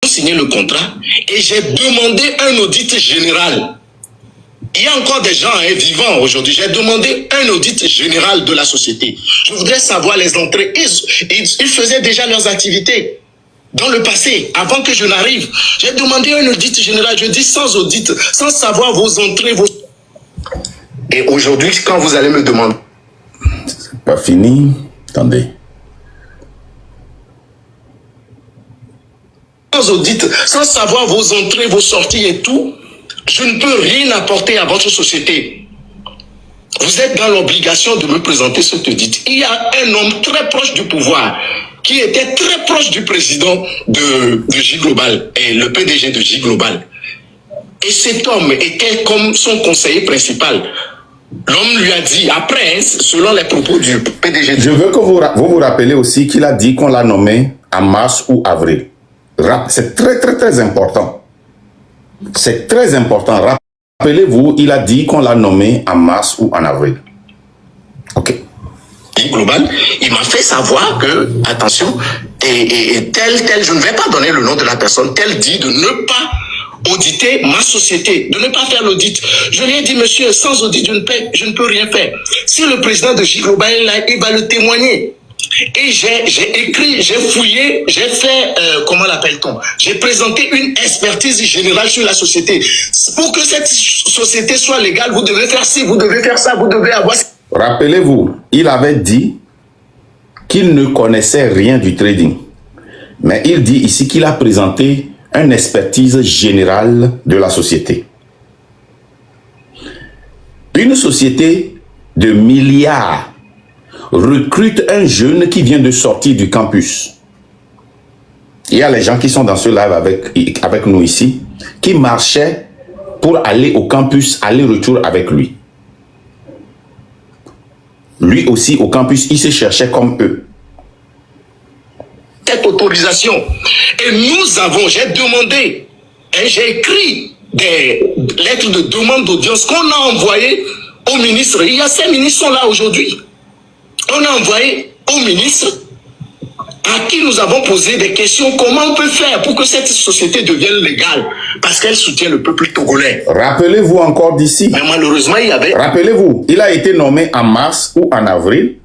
signé le contrat et j'ai demandé un audit général. Il y a encore des gens vivants aujourd'hui. J'ai demandé un audit général de la société. Je voudrais savoir les entrées. Ils faisaient déjà leurs activités dans le passé, avant que je n'arrive. J'ai demandé un audit général. Je dis sans audit, sans savoir vos entrées, vos... Et aujourd'hui, quand vous allez me demander... C'est pas fini. Attendez. Sans audit, sans savoir vos entrées, vos sorties et tout, je ne peux rien apporter à votre société. Vous êtes dans l'obligation de me présenter cet audit. Il y a un homme très proche du pouvoir, qui était très proche du président de J-Global, et le PDG de J-Global. Et cet homme était comme son conseiller principal. L'homme lui a dit, après, selon les propos du PDG... Je veux que vous vous rappelez aussi qu'il a dit qu'on l'a nommé en mars ou avril. C'est très, très, très important. C'est très important. Rappelez-vous, il a dit qu'on l'a nommé en mars ou en avril. Ok. Global, il m'a fait savoir que, attention, tel, je ne vais pas donner le nom de la personne, tel dit de ne pas auditer ma société, de ne pas faire l'audit. Je lui ai dit, monsieur, sans audit, je ne peux rien faire. Si le président de J-Global est là, il va le témoigner. Et j'ai écrit, j'ai fouillé, j'ai fait, comment l'appelle-t-on? J'ai présenté une expertise générale sur la société. Pour que cette société soit légale, vous devez faire ci, vous devez faire ça, vous devez avoir... Rappelez-vous, il avait dit qu'il ne connaissait rien du trading. Mais il dit ici qu'il a présenté une expertise générale de la société. Une société de milliards recrute un jeune qui vient de sortir du campus. Il y a les gens qui sont dans ce live avec nous ici, qui marchaient pour aller au campus, aller-retour avec lui. Lui aussi, au campus, il se cherchait comme eux. Cette autorisation. Et nous avons, j'ai demandé, et j'ai écrit des lettres de demande d'audience qu'on a envoyées au ministre. Il y a 5 ministres qui sont là aujourd'hui. On a envoyé au ministre à qui nous avons posé des questions. Comment on peut faire pour que cette société devienne légale? Parce qu'elle soutient le peuple togolais. Rappelez-vous encore d'ici. Mais malheureusement, il y avait... Rappelez-vous, il a été nommé en mars ou en avril.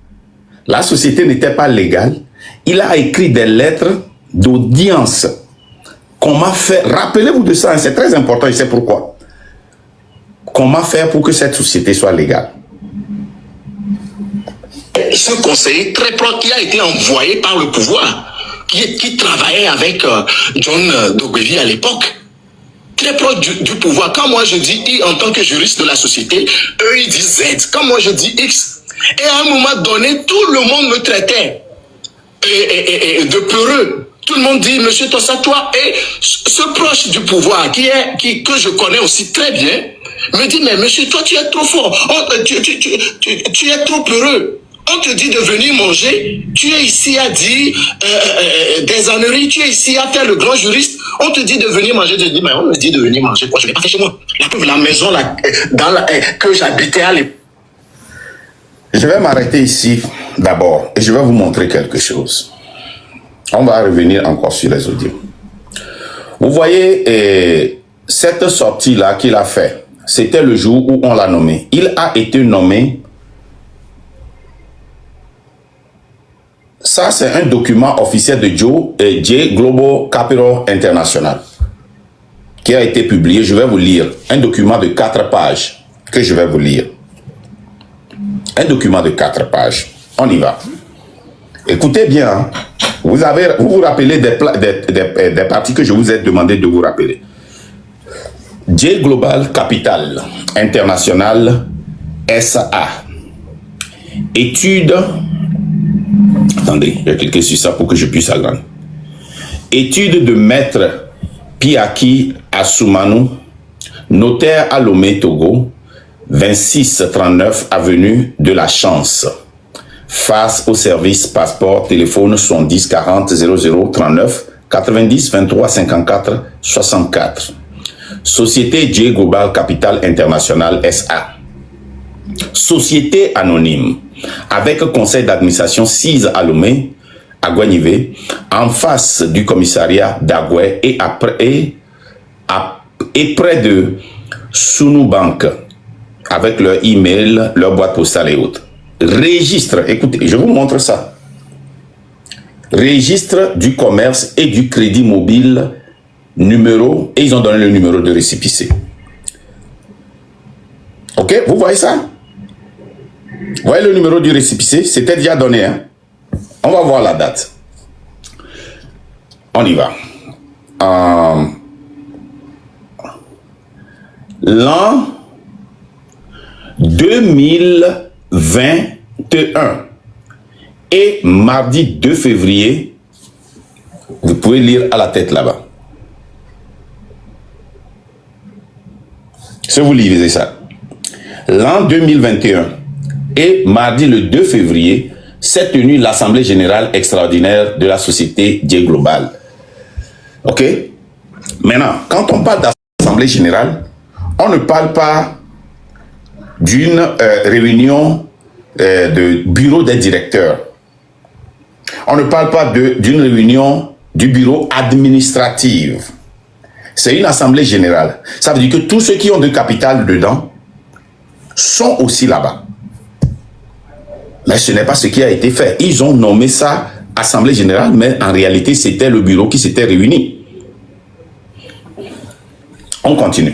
La société n'était pas légale. Il a écrit des lettres d'audience. Comment faire? Rappelez-vous de ça, c'est très important, je sais pourquoi. Comment faire pour que cette société soit légale? Ce conseiller très proche qui a été envoyé par le pouvoir, qui travaillait avec John Dogbevi à l'époque, très proche du pouvoir. Quand moi je dis I en tant que juriste de la société, eux ils disent Z. Quand moi je dis X, et à un moment donné, tout le monde me traitait de peureux. Tout le monde dit, monsieur Tossa, toi, et ce proche du pouvoir, que je connais aussi très bien, me dit, mais monsieur, toi, tu es trop fort, tu es trop peureux. On te dit de venir manger, tu es ici à dire des âneries, tu es ici à faire le grand juriste, on te dit de venir manger, je dis, mais on me dit de venir manger, quoi, je ne vais pas faire chez moi. La maison là, que j'habitais à l'époque. Je vais m'arrêter ici d'abord et je vais vous montrer quelque chose. On va revenir encore sur les audios. Vous voyez, cette sortie-là qu'il a fait, c'était le jour où on l'a nommé. Il a été nommé. Ça, c'est un document officiel de J Global Capital International qui a été publié. Je vais vous lire un document de 4 pages que je vais vous lire. Un document de 4 pages. On y va. Écoutez bien. Hein. Vous vous rappelez des parties que je vous ai demandé de vous rappeler. J Global Capital International SA. Étude. Attendez, je vais cliquer sur ça pour que je puisse agrandir. Étude de maître Piaki Assoumano, notaire à Lomé, Togo, 2639 avenue de la Chance. Face au service passeport, téléphone 70 40 00 39 90 23 54 64. Société J Global Capital International SA. Société anonyme avec conseil d'administration 6 à Lomé, à Guanivé, en face du commissariat d'Agoué et près de Sunu Bank, avec leur email, leur boîte postale et autres. Registre, écoutez, je vous montre ça. Registre du commerce et du crédit mobile, numéro, et ils ont donné le numéro de récépissé. Ok, vous voyez ça? Vous voyez le numéro du récépissé? C'était déjà donné, hein? On va voir la date. On y va. L'an 2021 et mardi 2 février, vous pouvez lire à la tête là-bas. Si vous lisez ça. L'an 2021 et mardi le 2 février, s'est tenue l'Assemblée Générale Extraordinaire de la Société J Global. Ok? Maintenant, quand on parle d'Assemblée Générale, on ne parle pas d'une réunion de bureau des directeurs. On ne parle pas d'une réunion du bureau administratif. C'est une Assemblée Générale. Ça veut dire que tous ceux qui ont de capital dedans sont aussi là-bas. Mais ce n'est pas ce qui a été fait. Ils ont nommé ça Assemblée Générale, mais en réalité, c'était le bureau qui s'était réuni. On continue.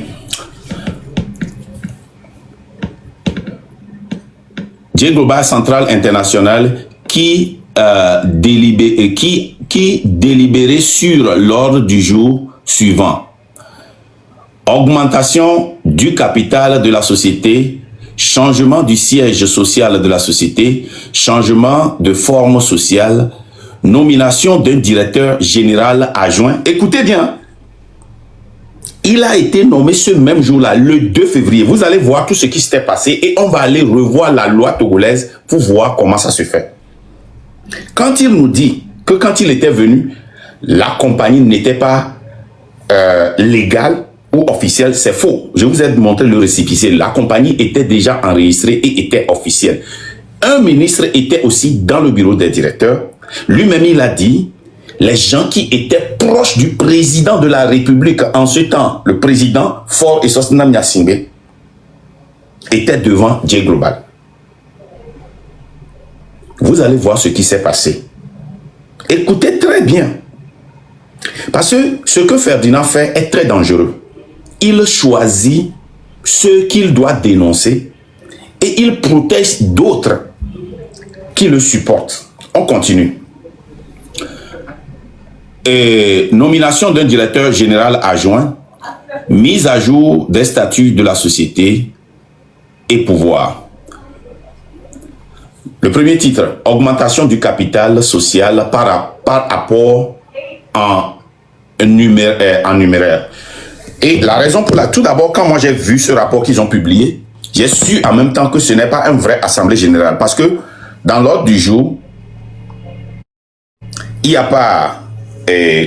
J Global Central International qui délibérait sur l'ordre du jour suivant. Augmentation du capital de la société, changement du siège social de la société, changement de forme sociale, nomination d'un directeur général adjoint. Écoutez bien, il a été nommé ce même jour-là, le 2 février. Vous allez voir tout ce qui s'était passé et on va aller revoir la loi togolaise pour voir comment ça se fait. Quand il nous dit que quand il était venu, la compagnie n'était pas légale ou officielle, c'est faux. Je vous ai montré le récépissé. La compagnie était déjà enregistrée et était officielle. Un ministre était aussi dans le bureau des directeurs. Lui-même, il a dit, les gens qui étaient proches du président de la République en ce temps, le président Faure Eswatini Gnassingbé, étaient devant J Global. Vous allez voir ce qui s'est passé. Écoutez très bien. Parce que ce que Ferdinand fait est très dangereux. Il choisit ceux qu'il doit dénoncer et il protège d'autres qui le supportent. On continue. Et nomination d'un directeur général adjoint, mise à jour des statuts de la société et pouvoir. Le premier titre, augmentation du capital social par apport en numéraire. Et la raison pour tout d'abord, quand moi j'ai vu ce rapport qu'ils ont publié, j'ai su en même temps que ce n'est pas une vraie assemblée générale. Parce que dans l'ordre du jour, il n'y a pas,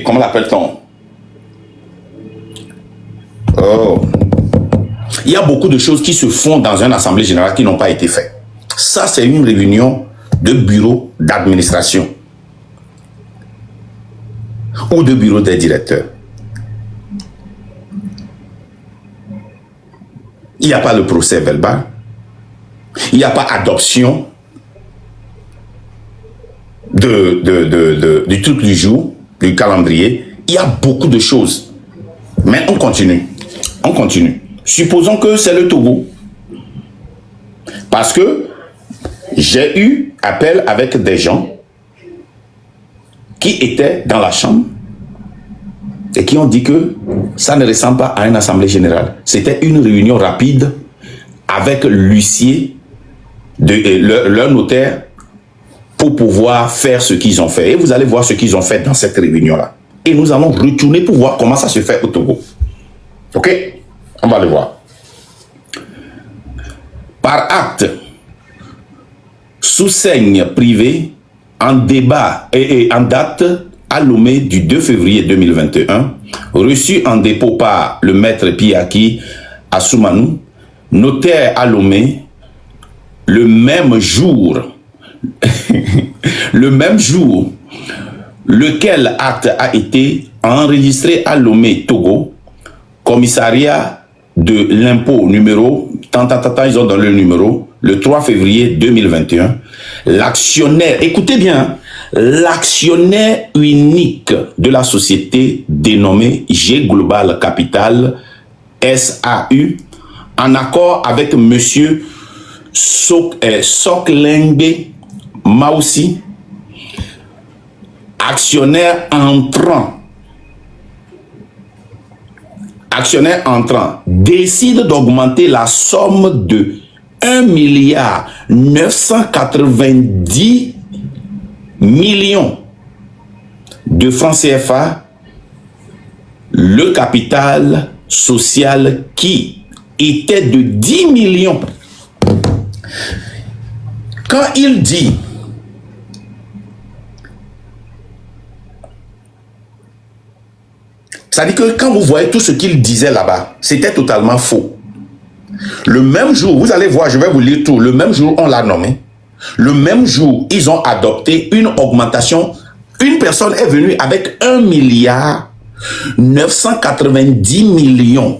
comment l'appelle-t-on? Il y a beaucoup de choses qui se font dans une assemblée générale qui n'ont pas été faites. Ça, c'est une réunion de bureau d'administration ou de bureau des directeurs. Il n'y a pas le procès verbal. Il n'y a pas adoption du truc du jour, du calendrier. Il y a beaucoup de choses. Mais on continue. On continue. Supposons que c'est le Togo. Parce que j'ai eu appel avec des gens qui étaient dans la chambre et qui ont dit que ça ne ressemble pas à une assemblée générale. C'était une réunion rapide avec l'huissier, leur notaire, pour pouvoir faire ce qu'ils ont fait. Et vous allez voir ce qu'ils ont fait dans cette réunion-là. Et nous allons retourner pour voir comment ça se fait au Togo. Ok? On va le voir. Par acte, sous signe privé, en débat et en date à Lomé du 2 février 2021, reçu en dépôt par le maître Piaki Assoumani, notaire à Lomé, le même jour, lequel acte a été enregistré à Lomé, Togo, commissariat de l'impôt numéro, ils ont donné le numéro, le 3 février 2021, l'actionnaire, écoutez bien, l'actionnaire unique de la société dénommée G Global Capital SAU, en accord avec monsieur Soklengue Maussi, actionnaire entrant, décide d'augmenter la somme de 1,990 milliard de francs CFA, le capital social qui était de 10 millions. Quand il dit ça dit que quand vous voyez tout ce qu'il disait là-bas, c'était totalement faux. Le même jour, vous allez voir, je vais vous lire tout, le même jour, on l'a nommé. Le même jour, ils ont adopté une augmentation. Une personne est venue avec 1,990 milliard.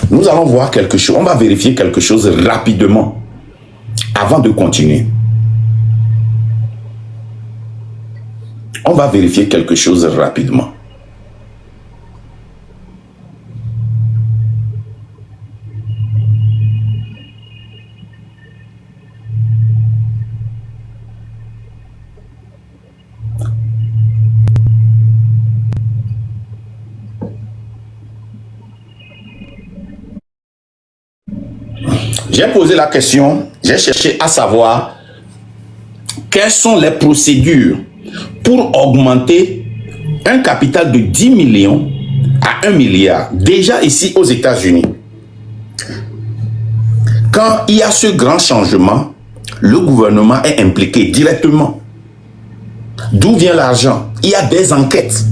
Nous allons voir quelque chose, on va vérifier quelque chose rapidement avant de continuer. On va vérifier quelque chose rapidement. J'ai posé la question, j'ai cherché à savoir quelles sont les procédures pour augmenter un capital de 10 millions à 1 milliard. Déjà ici aux États-Unis, quand il y a ce grand changement, le gouvernement est impliqué directement. D'où vient l'argent? Il y a des enquêtes.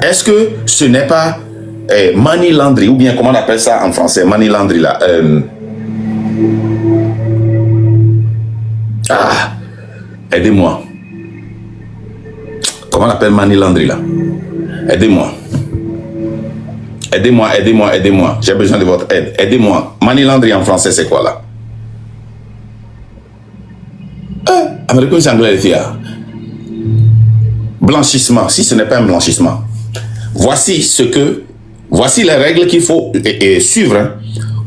Est-ce que ce n'est pas money laundry, ou bien comment on appelle ça en français, money laundry là, aidez-moi. Comment on appelle money laundry là? Aidez-moi. Aidez-moi. J'ai besoin de votre aide. Aidez-moi. Money laundry en français, c'est quoi là? Américain, c'est anglais, les filles. Blanchissement. Si ce n'est pas un blanchissement. Voici les règles qu'il faut suivre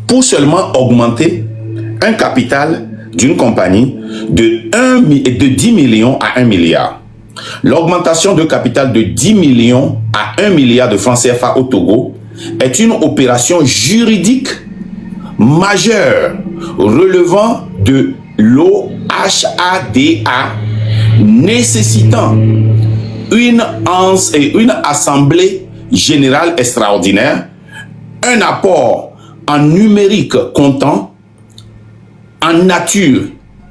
pour seulement augmenter un capital d'une compagnie de 10 millions à 1 milliard. L'augmentation de capital de 10 millions à 1 milliard de francs CFA au Togo est une opération juridique majeure relevant de l'OHADA nécessitant une assemblée générale extraordinaire, un apport en numérique comptant, en nature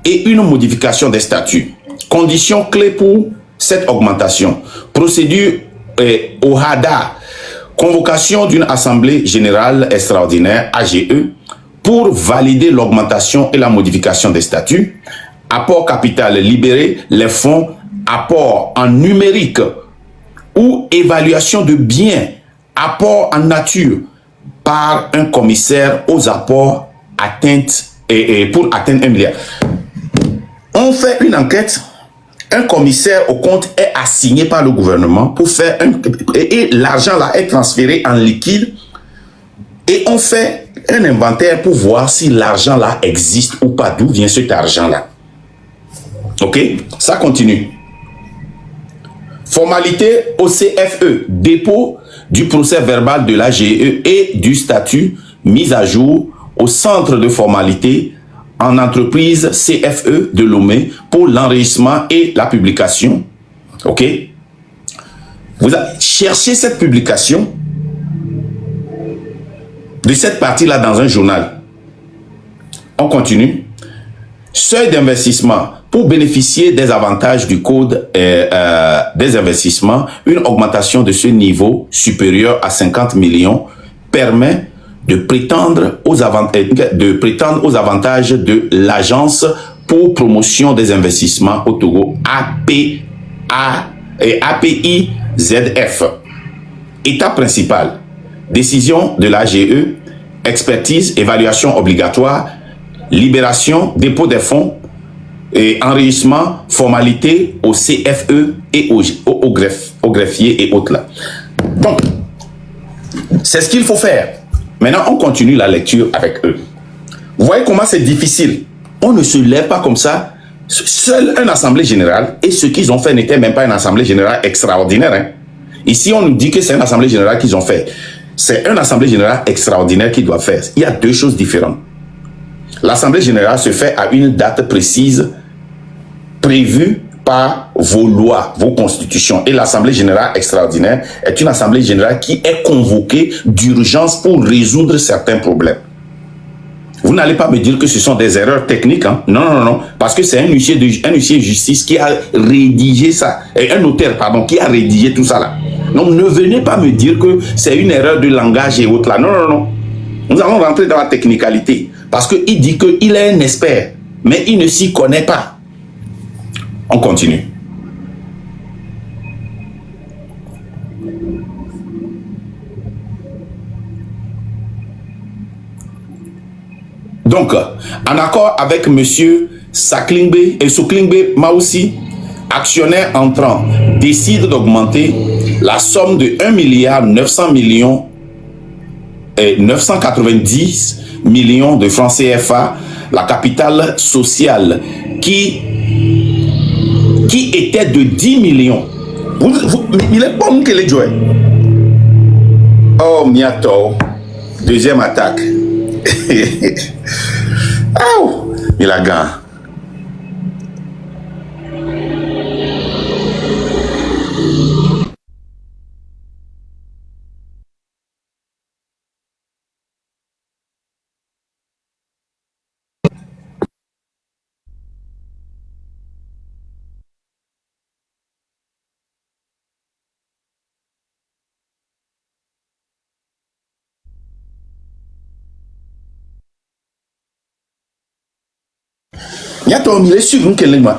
et une modification des statuts. Conditions clés pour cette augmentation. Procédure OHADA. Convocation d'une assemblée générale extraordinaire, AGE, pour valider l'augmentation et la modification des statuts. Apport capital, libérer les fonds, apport en numérique ou évaluation de biens, apport en nature par un commissaire aux apports atteintes pour atteindre 1 milliard. On fait une enquête, un commissaire au compte est assigné par le gouvernement pour faire et l'argent là est transféré en liquide et on fait un inventaire pour voir si l'argent là existe ou pas, d'où vient cet argent là. Ok, ça continue. Formalité au CFE, dépôt du procès verbal de l'AGE et du statut mis à jour au centre de formalité en entreprise CFE de Lomé pour l'enregistrement et la publication. Ok? Vous cherchez cette publication de cette partie-là dans un journal. On continue. Seuil d'investissement. Pour bénéficier des avantages du code des investissements, une augmentation de ce niveau supérieur à 50 millions permet de prétendre aux avantages de l'Agence pour promotion des investissements au Togo, APIZF. Étape principale, décision de l'AGE, expertise, évaluation obligatoire, libération, dépôt des fonds, et enregistrement, formalité au CFE et au greffier et autres là. Donc, c'est ce qu'il faut faire. Maintenant, on continue la lecture avec eux. Vous voyez comment c'est difficile. On ne se lève pas comme ça. Seule une assemblée générale, et ce qu'ils ont fait n'était même pas une assemblée générale extraordinaire. Hein. Ici, on nous dit que c'est une assemblée générale qu'ils ont fait. C'est une assemblée générale extraordinaire qu'ils doivent faire. Il y a deux choses différentes. L'assemblée générale se fait à une date précise prévue par vos lois, vos constitutions. Et l'assemblée générale extraordinaire est une assemblée générale qui est convoquée d'urgence pour résoudre certains problèmes. Vous n'allez pas me dire que ce sont des erreurs techniques. Hein? Non, non, non. Parce que c'est un huissier de justice qui a rédigé ça. Un notaire, pardon, qui a rédigé tout ça là. Donc ne venez pas me dire que c'est une erreur de langage et autres là. Non, non, non. Nous allons rentrer dans la technicalité. Parce qu'il dit qu'il est un expert, mais il ne s'y connaît pas. On continue. Donc, en accord avec M. Soklingbe Maoussi, actionnaire entrant, décide d'augmenter la somme de 1,990 millions de francs CFA, la capitale sociale, qui était de 10 millions. Il est bon que les joueurs. Oh, miato. Deuxième attaque. Oh, il a gagné.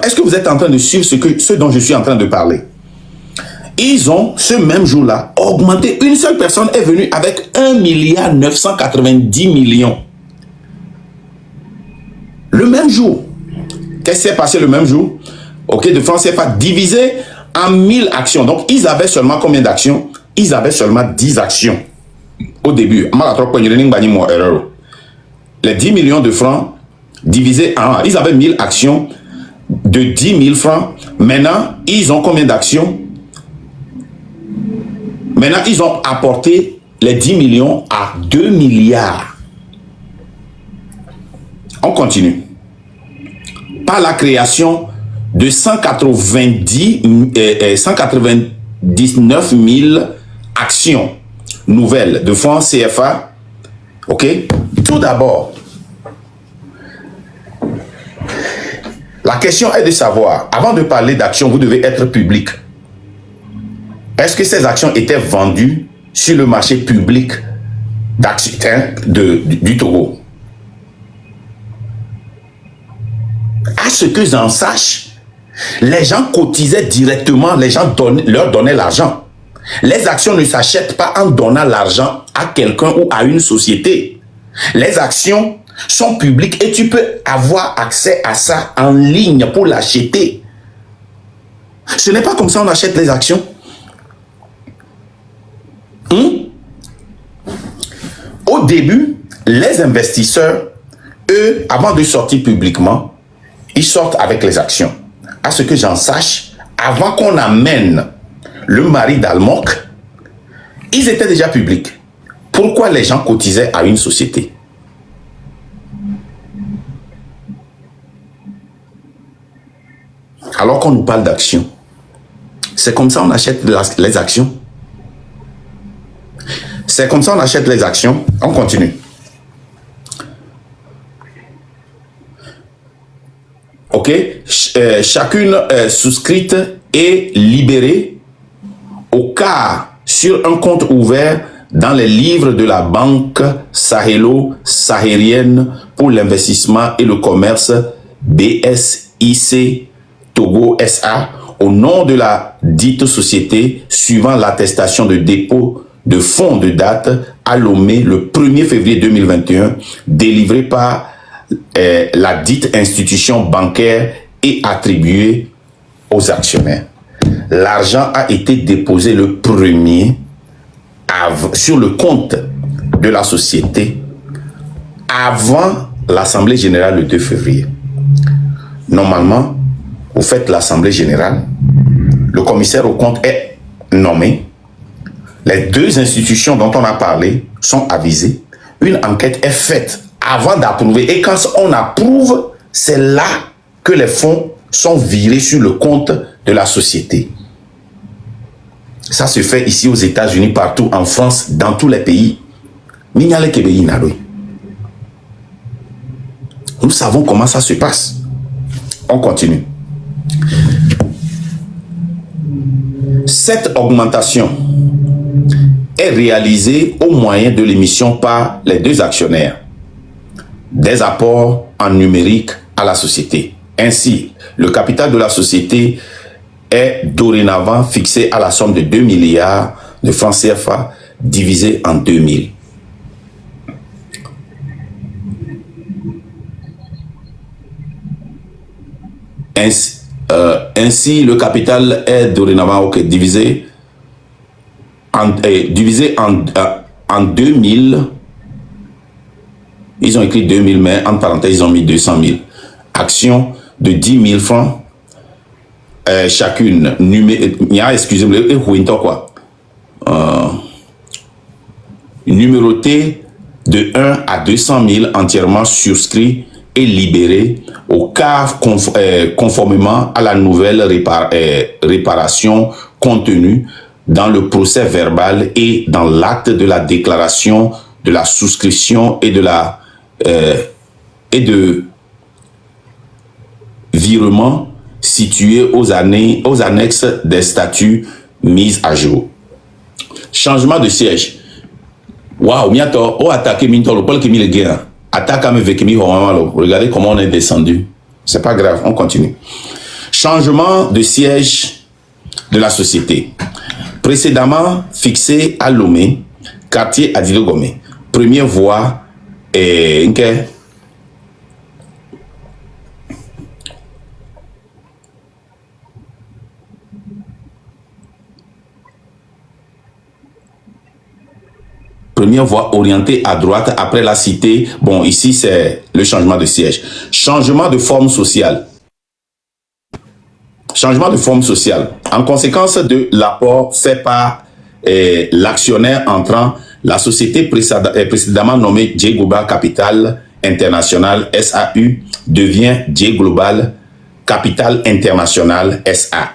Est-ce que vous êtes en train de suivre ce dont je suis en train de parler? Ils ont, ce même jour-là, augmenté. Une seule personne est venue avec 1,990 millions. Le même jour. Qu'est-ce qui s'est passé le même jour? Ok, de France CFA divisé en 1000 actions. Donc, ils avaient seulement combien d'actions? Ils avaient seulement 10 actions. Au début. Les 10 millions de francs divisé en... Ils avaient 1000 actions de 10 000 francs. Maintenant, ils ont combien d'actions? Maintenant, ils ont apporté les 10 millions à 2 milliards. On continue. Par la création de 199 000 actions nouvelles de francs CFA. OK? Tout d'abord, la question est de savoir, avant de parler d'actions, vous devez être public. Est-ce que ces actions étaient vendues sur le marché public du Togo? À ce que j'en sache, les gens cotisaient directement, les gens leur donnaient l'argent. Les actions ne s'achètent pas en donnant l'argent à quelqu'un ou à une société. Les actions sont publiques et tu peux avoir accès à ça en ligne pour l'acheter. Ce n'est pas comme ça on achète les actions. Au début, les investisseurs, eux, avant de sortir publiquement, ils sortent avec les actions. À ce que j'en sache, avant qu'on amène le mari d'Almoc, ils étaient déjà publics. Pourquoi les gens cotisaient à une société? Alors qu'on nous parle d'actions. C'est comme ça on achète les actions. C'est comme ça on achète les actions. On continue. Ok. Chacune souscrite et libérée au cas sur un compte ouvert dans les livres de la Banque sahélo-saharienne pour l'investissement et le commerce BSIC Togo SA au nom de la dite société suivant l'attestation de dépôt de fonds de date à Lomé le 1er février 2021 délivré par la dite institution bancaire et attribuée aux actionnaires. L'argent a été déposé le 1er sur le compte de la société avant l'Assemblée générale le 2 février. Normalement, vous faites l'Assemblée générale, le commissaire aux comptes est nommé, les deux institutions dont on a parlé sont avisées, une enquête est faite avant d'approuver et quand on approuve, c'est là que les fonds sont virés sur le compte de la société. Ça se fait ici aux États-Unis, partout, en France, dans tous les pays. Nous savons comment ça se passe. On continue. Cette augmentation est réalisée au moyen de l'émission par les deux actionnaires des apports en numérique à la société. Ainsi, le capital de la société est dorénavant fixé à la somme de 2 milliards de francs CFA divisé en 2000. Ainsi, le capital est dorénavant divisé en 2000. Ils ont écrit 2000, mais en parenthèse, ils ont mis 200 000. Actions de 10 000 francs chacune. Excusez-moi, numéroté de 1 à 200 000 entièrement souscrit et libéré au cas conformément à la nouvelle réparation contenue dans le procès verbal et dans l'acte de la déclaration de la souscription et de virement situé aux annexes des statuts mis à jour. Changement de siège. Waouh, miato, oh attaqué minto le pol qui mi le gain. Attaque à me vekimi homamalo. Regardez comment on est descendu. C'est pas grave, on continue. Changement de siège de la société. Précédemment fixé à Lomé, quartier Adilo Gomé. Première voie et première voie orientée à droite après la cité. Bon, ici, c'est le changement de siège. Changement de forme sociale. Changement de forme sociale. En conséquence de l'apport fait par l'actionnaire entrant, la société précédemment nommée J Global Capital International SAU devient J Global Capital International SA.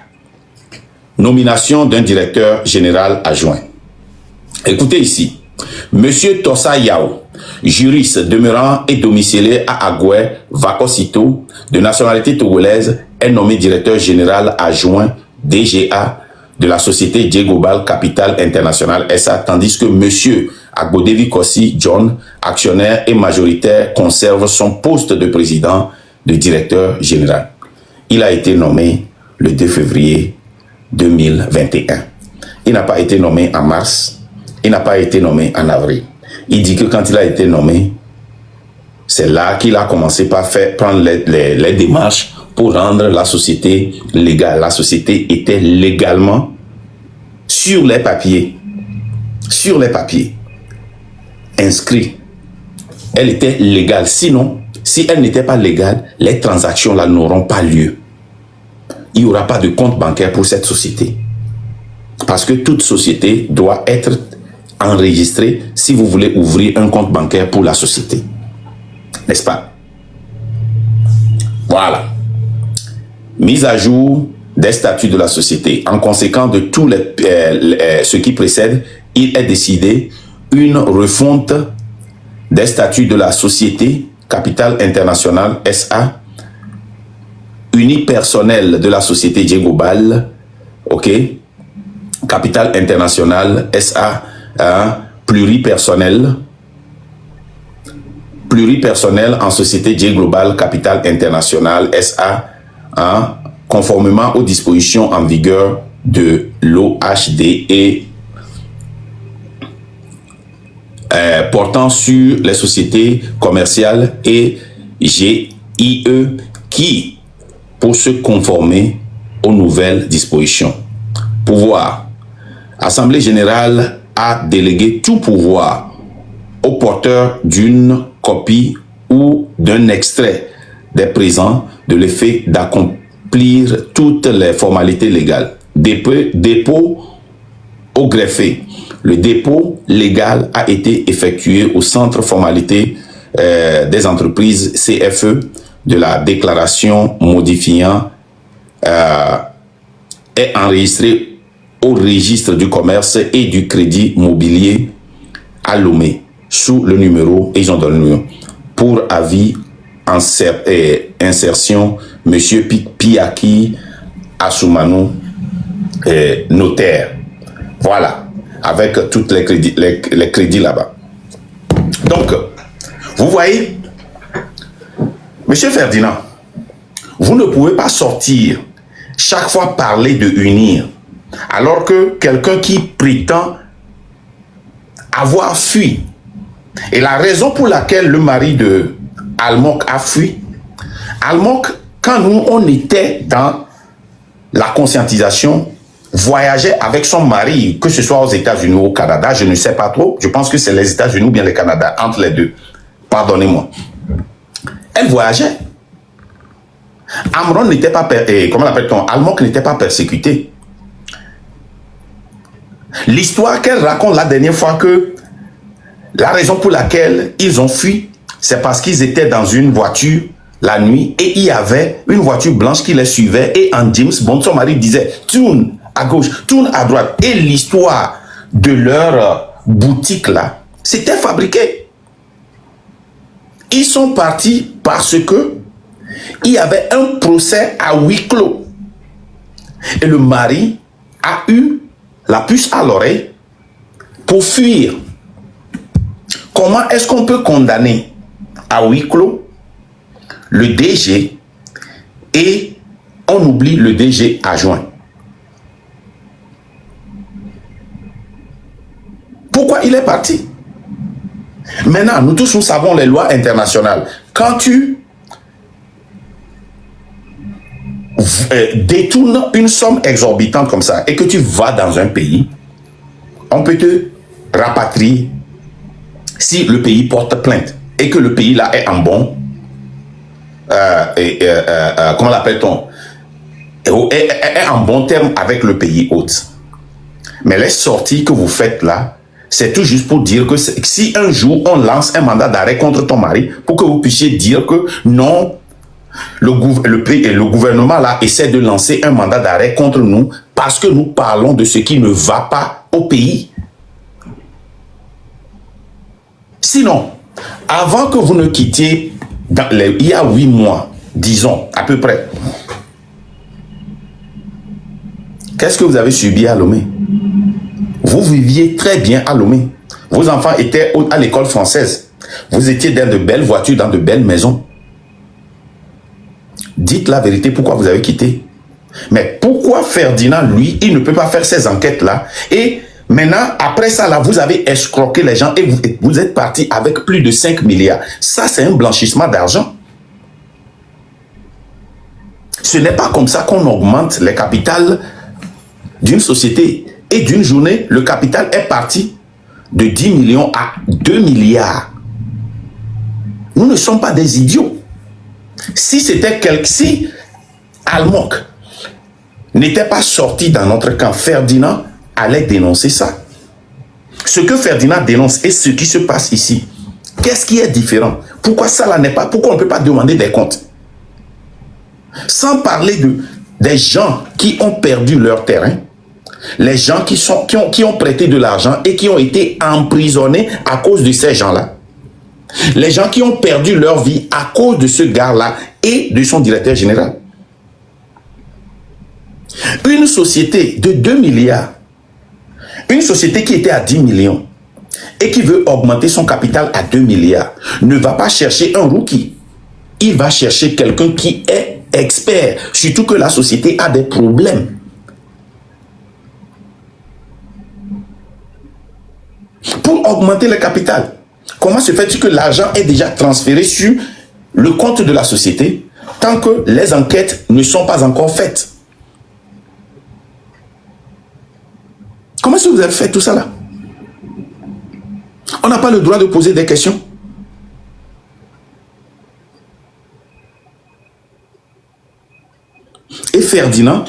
Nomination d'un directeur général adjoint. Écoutez ici. Monsieur Tossa Yao, juriste demeurant et domicilié à Agoué, Vakosito, de nationalité togolaise, est nommé directeur général adjoint DGA de la société J Global Capital International SA, tandis que monsieur Agbodevi Kossi John, actionnaire et majoritaire, conserve son poste de président de directeur général. Il a été nommé le 2 février 2021. Il n'a pas été nommé en mars. Il n'a pas été nommé en avril. Il dit que quand il a été nommé, c'est là qu'il a commencé par prendre les démarches pour rendre la société légale. La société était légalement sur les papiers, inscrite. Elle était légale. Sinon, si elle n'était pas légale, les transactions là n'auront pas lieu. Il n'y aura pas de compte bancaire pour cette société. Parce que toute société doit être enregistrée si vous voulez ouvrir un compte bancaire pour la société. N'est-ce pas? Voilà. Mise à jour des statuts de la société. En conséquence de tout ce qui précède, il est décidé une refonte des statuts de la société Capital International SA, unipersonnel de la société J Global, ok, Capital International SA, pluripersonnel en société J Global Capital International SA, hein, conformément aux dispositions en vigueur de l'OHD et portant sur les sociétés commerciales et GIE qui, pour se conformer aux nouvelles dispositions. Pouvoir. Assemblée générale a délégué tout pouvoir au porteur d'une copie ou d'un extrait des présents de l'effet d'accomplir toutes les formalités légales. Dépôt au greffier. Le dépôt légal a été effectué au centre formalité des entreprises CFE de la déclaration modifiant est enregistré au registre du commerce et du crédit mobilier à Lomé sous le numéro, et ils ont donné le numéro, pour avis insertion Monsieur Piaki Assoumano, notaire. Voilà, avec tous les crédits là-bas. Donc, vous voyez, Monsieur Ferdinand, vous ne pouvez pas sortir chaque fois parler de unir, alors que quelqu'un qui prétend avoir fui, et la raison pour laquelle le mari de Almok a fui, Almok, quand nous on était dans la conscientisation, voyageait avec son mari, que ce soit aux États-Unis ou au Canada, je ne sais pas trop, je pense que c'est les États-Unis ou bien le Canada, entre les deux, pardonnez-moi. Elle voyageait. Amron n'était pas, comment l'appelle-t-on, Almok n'était pas persécuté. L'histoire qu'elle raconte la dernière fois, que la raison pour laquelle ils ont fui, c'est parce qu'ils étaient dans une voiture la nuit et il y avait une voiture blanche qui les suivait, et en James Bond, son mari disait tourne à gauche, tourne à droite, et l'histoire de leur boutique là, c'était fabriqué. Ils sont partis parce que il y avait un procès à huis clos et le mari a eu la puce à l'oreille pour fuir. Comment est-ce qu'on peut condamner à huis clos le DG et on oublie le DG adjoint? Pourquoi il est parti? Maintenant, nous tous, nous savons les lois internationales. Quand tu détournes une somme exorbitante comme ça et que tu vas dans un pays, on peut te rapatrier si le pays porte plainte et que le pays là est en bon, comment l'appelle-t-on, est en bon terme avec le pays hôte. Mais les sorties que vous faites là, c'est tout juste pour dire que si un jour on lance un mandat d'arrêt contre ton mari, pour que vous puissiez dire que non, le gouvernement là essaie de lancer un mandat d'arrêt contre nous parce que nous parlons de ce qui ne va pas au pays. Sinon, avant que vous ne quittiez, il y a 8 mois, disons, à peu près, qu'est-ce que vous avez subi à Lomé? Vous viviez très bien à Lomé. Vos enfants étaient à l'école française. Vous étiez dans de belles voitures, dans de belles maisons. Dites la vérité, pourquoi vous avez quitté? Mais pourquoi Ferdinand, lui, il ne peut pas faire ces enquêtes-là? Et maintenant, après ça, là, vous avez escroqué les gens et vous êtes parti avec plus de 5 milliards. Ça, c'est un blanchissement d'argent. Ce n'est pas comme ça qu'on augmente les capitales d'une société. Et d'une journée, le capital est parti de 10 millions à 2 milliards. Nous ne sommes pas des idiots. Si c'était si Almok n'était pas sorti dans notre camp, Ferdinand allait dénoncer ça. Ce que Ferdinand dénonce et ce qui se passe ici, qu'est-ce qui est différent? Pourquoi ça là n'est pas? Pourquoi on ne peut pas demander des comptes? Sans parler des gens qui ont perdu leur terrain, les gens qui ont prêté de l'argent et qui ont été emprisonnés à cause de ces gens-là. Les gens qui ont perdu leur vie à cause de ce gars-là et de son directeur général. Une société de 2 milliards, une société qui était à 10 millions, et qui veut augmenter son capital à 2 milliards ne va pas chercher un rookie. Il va chercher quelqu'un qui est expert, surtout que la société a des problèmes. Pour augmenter le capital, comment se fait-il que l'argent est déjà transféré sur le compte de la société tant que les enquêtes ne sont pas encore faites? Comment est-ce que vous avez fait tout ça là? On n'a pas le droit de poser des questions. Et Ferdinand,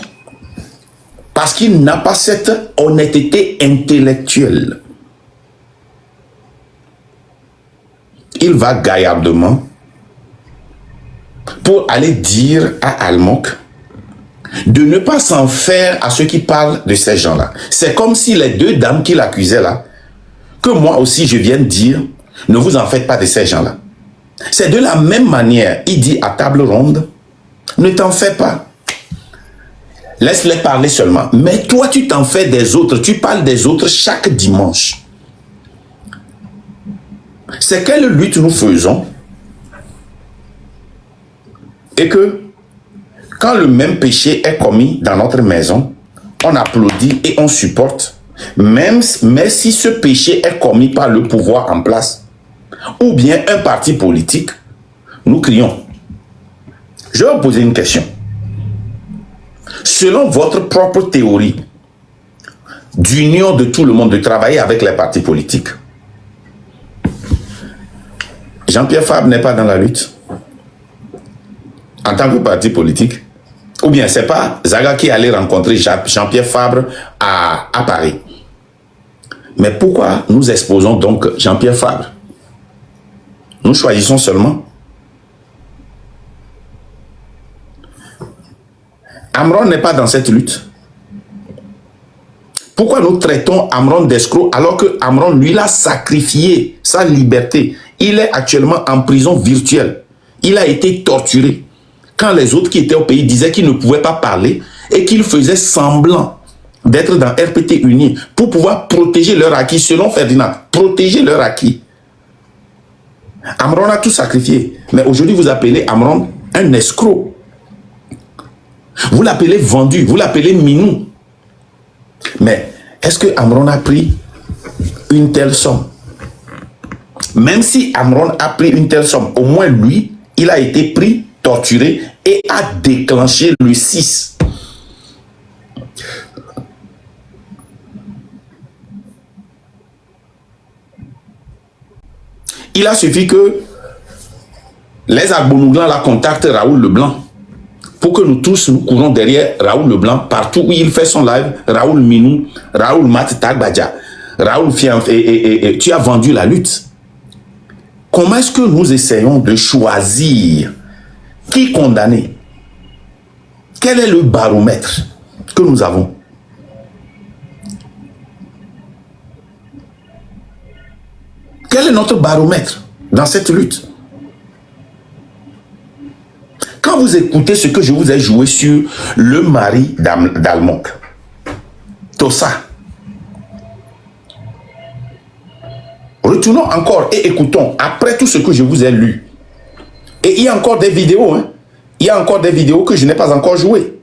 parce qu'il n'a pas cette honnêteté intellectuelle, il va gaillardement pour aller dire à Almonk de ne pas s'en faire à ceux qui parlent de ces gens-là. C'est comme si les deux dames qui l'accusaient là, que moi aussi je viens de dire, ne vous en faites pas de ces gens-là. C'est de la même manière, il dit à table ronde, ne t'en fais pas. Laisse-les parler seulement. Mais toi, tu t'en fais des autres. Tu parles des autres chaque dimanche. C'est quelle lutte nous faisons? Et que quand le même péché est commis dans notre maison, on applaudit et on supporte. Mais si ce péché est commis par le pouvoir en place, ou bien un parti politique, nous crions. Je vais vous poser une question. Selon votre propre théorie d'union de tout le monde, de travailler avec les partis politiques, Jean-Pierre Fabre n'est pas dans la lutte en tant que parti politique? Ou bien c'est pas Zaga qui allait rencontrer Jean-Pierre Fabre à Paris? Mais pourquoi nous exposons donc Jean-Pierre Fabre? Nous choisissons seulement. Amron n'est pas dans cette lutte. Pourquoi nous traitons Amron d'escroc alors que Amron, lui, l'a sacrifié sa liberté? Il est actuellement en prison virtuelle. Il a été torturé. Quand les autres qui étaient au pays disaient qu'ils ne pouvaient pas parler et qu'ils faisaient semblant d'être dans RPT uni pour pouvoir protéger leur acquis, selon Ferdinand, protéger leur acquis. Amron a tout sacrifié. Mais aujourd'hui, vous appelez Amron un escroc. Vous l'appelez vendu, vous l'appelez minou. Mais est-ce que Amron a pris une telle somme? Même si Amron a pris une telle somme, au moins lui, il a été pris, torturé et a déclenché le 6. Il a suffi que les Agbonouglan la contactent Raoul Leblanc pour que nous tous nous courons derrière Raoul Leblanc partout où il fait son live. Raoul Minou, Raoul Mat Tagbadja, Raoul Fianf, et tu as vendu la lutte. Comment est-ce que nous essayons de choisir qui condamner? Quel est le baromètre que nous avons? Quel est notre baromètre dans cette lutte? Quand vous écoutez ce que je vous ai joué sur le mari d'Almonk, Tossa, retournons encore et écoutons après tout ce que je vous ai lu. Et il y a encore des vidéos, hein? Il y a encore des vidéos que je n'ai pas encore jouées.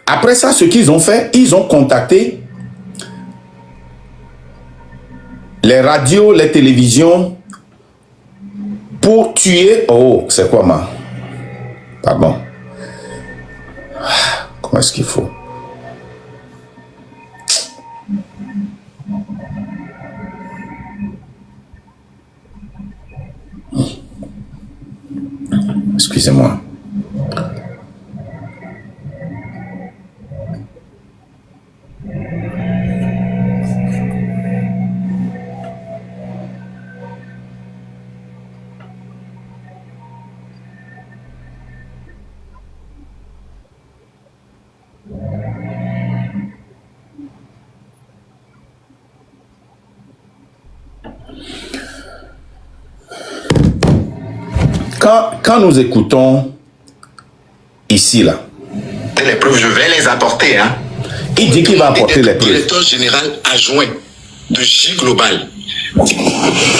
Après ça, ce qu'ils ont fait, ils ont contacté les radios, les télévisions pour tuer... Oh, c'est quoi, ma... Pardon. Comment est-ce qu'il faut? Excusez-moi. Quand nous écoutons Ici, là. Les preuves, je vais les apporter. Hein. Il dit qu'il va apporter les preuves. Directeur général adjoint de J Global.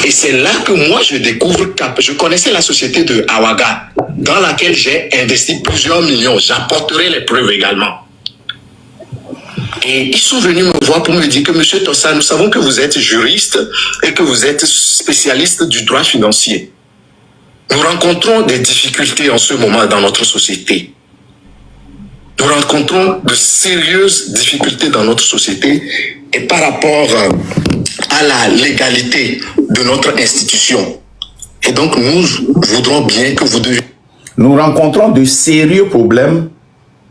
Et c'est là que moi je découvre que je connaissais la société de Awaga, dans laquelle j'ai investi plusieurs millions. J'apporterai les preuves également. Et ils sont venus me voir pour me dire que Monsieur Tossa, nous savons que vous êtes juriste et que vous êtes spécialiste du droit financier. Nous rencontrons des difficultés en ce moment dans notre société. Nous rencontrons de sérieuses difficultés dans notre société et par rapport à la légalité de notre institution. Et donc, nous voudrons bien que vous deviez... Nous rencontrons de sérieux problèmes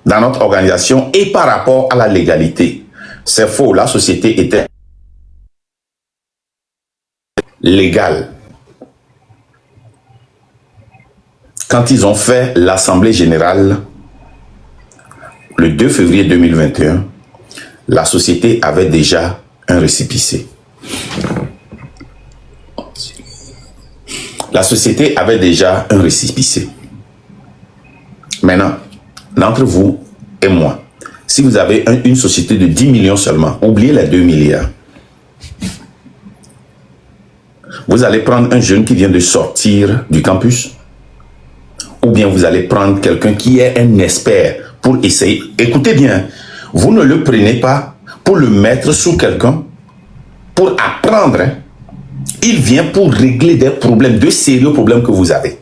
dans notre organisation et par rapport à la légalité. C'est faux, la société était légale. Quand ils ont fait l'Assemblée générale, le 2 février 2021, la société avait déjà un récépissé. La société avait déjà un récépissé. Maintenant, d'entre vous et moi, si vous avez une société de 10 millions seulement, oubliez les 2 milliards. Vous allez prendre un jeune qui vient de sortir du campus, ou bien vous allez prendre quelqu'un qui est un expert pour essayer. Écoutez bien, vous ne le prenez pas pour le mettre sous quelqu'un, pour apprendre. Hein. Il vient pour régler des problèmes, de sérieux problèmes que vous avez.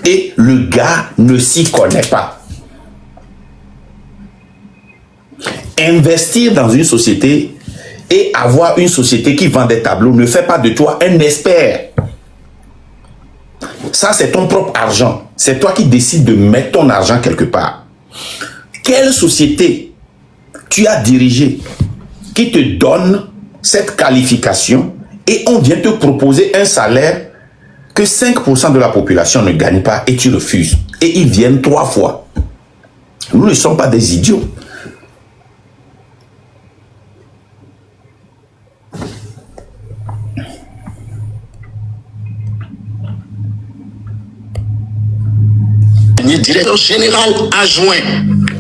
Et le gars ne s'y connaît pas. Investir dans une société et avoir une société qui vend des tableaux ne fait pas de toi un expert. Ça, c'est ton propre argent. C'est toi qui décides de mettre ton argent quelque part. Quelle société tu as dirigée qui te donne cette qualification et on vient te proposer un salaire que 5% de la population ne gagne pas et tu refuses. Et ils viennent 3 fois. Nous ne sommes pas des idiots. Directeur général adjoint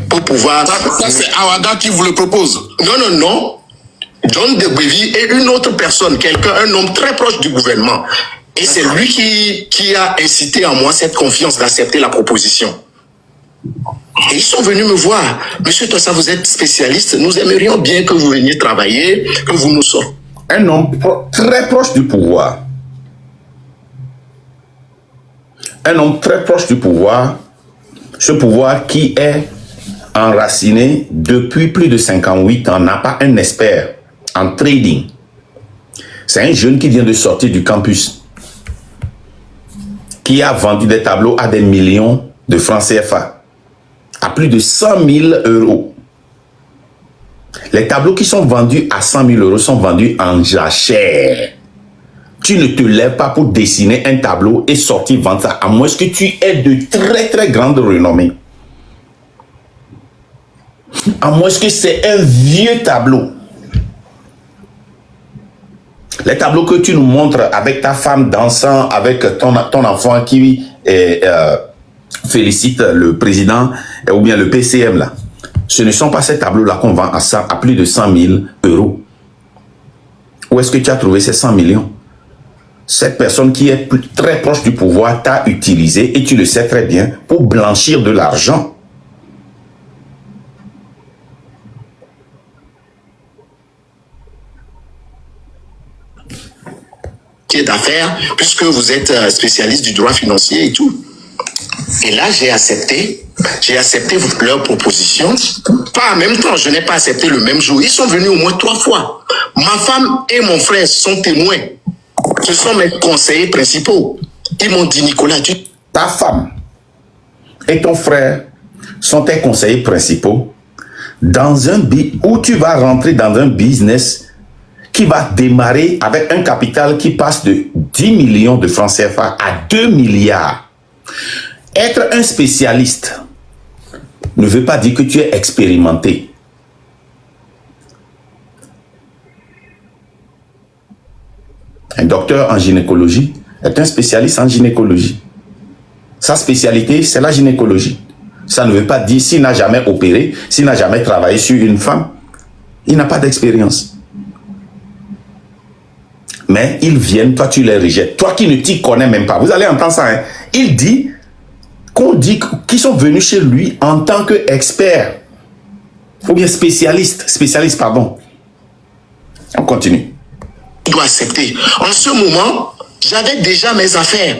pour pouvoir... Ça c'est Awaga qui vous le propose. Non. John Degbevi et une autre personne, un homme très proche du gouvernement. Et c'est lui qui a incité en moi cette confiance d'accepter la proposition. Et ils sont venus me voir. Monsieur Tossa, vous êtes spécialiste. Nous aimerions bien que vous veniez travailler, que vous nous sortiez. Un homme très proche du pouvoir. Un homme très proche du pouvoir. Ce pouvoir qui est enraciné depuis plus de 58 ans, n'a pas un expert en trading. C'est un jeune qui vient de sortir du campus, qui a vendu des tableaux à des millions de francs CFA, à plus de 100 000 euros. Les tableaux qui sont vendus à 100 000 euros sont vendus en jachère. Tu ne te lèves pas pour dessiner un tableau et sortir vendre ça, à moins que tu aies de très très grandes renommées. À moins que c'est un vieux tableau. Les tableaux que tu nous montres avec ta femme dansant, avec ton enfant qui félicite le président ou bien le PCM là. Ce ne sont pas ces tableaux-là qu'on vend à plus de 100 000 euros. Où est-ce que tu as trouvé ces 100 millions? Cette personne qui est très proche du pouvoir t'a utilisé, et tu le sais très bien, pour blanchir de l'argent. D'affaires, puisque vous êtes spécialiste du droit financier et tout. Et là, j'ai accepté leur proposition. Pas en même temps, je n'ai pas accepté le même jour. Ils sont venus au moins 3 fois. Ma femme et mon frère sont témoins. Ce sont mes conseillers principaux. Ils m'ont dit, Nicolas, ta femme et ton frère sont tes conseillers principaux dans un où tu vas rentrer dans un business qui va démarrer avec un capital qui passe de 10 millions de francs CFA à 2 milliards. Être un spécialiste ne veut pas dire que tu es expérimenté. Un docteur en gynécologie est un spécialiste en gynécologie. Sa spécialité, c'est la gynécologie. Ça ne veut pas dire s'il n'a jamais opéré, s'il n'a jamais travaillé sur une femme, il n'a pas d'expérience. Mais ils viennent, toi tu les rejettes. Toi qui ne t'y connais même pas. Vous allez entendre ça. Hein? Il dit qu'on dit qu'ils sont venus chez lui en tant qu'experts. Ou bien spécialiste, pardon. On continue. Je dois accepter. En ce moment, j'avais déjà mes affaires.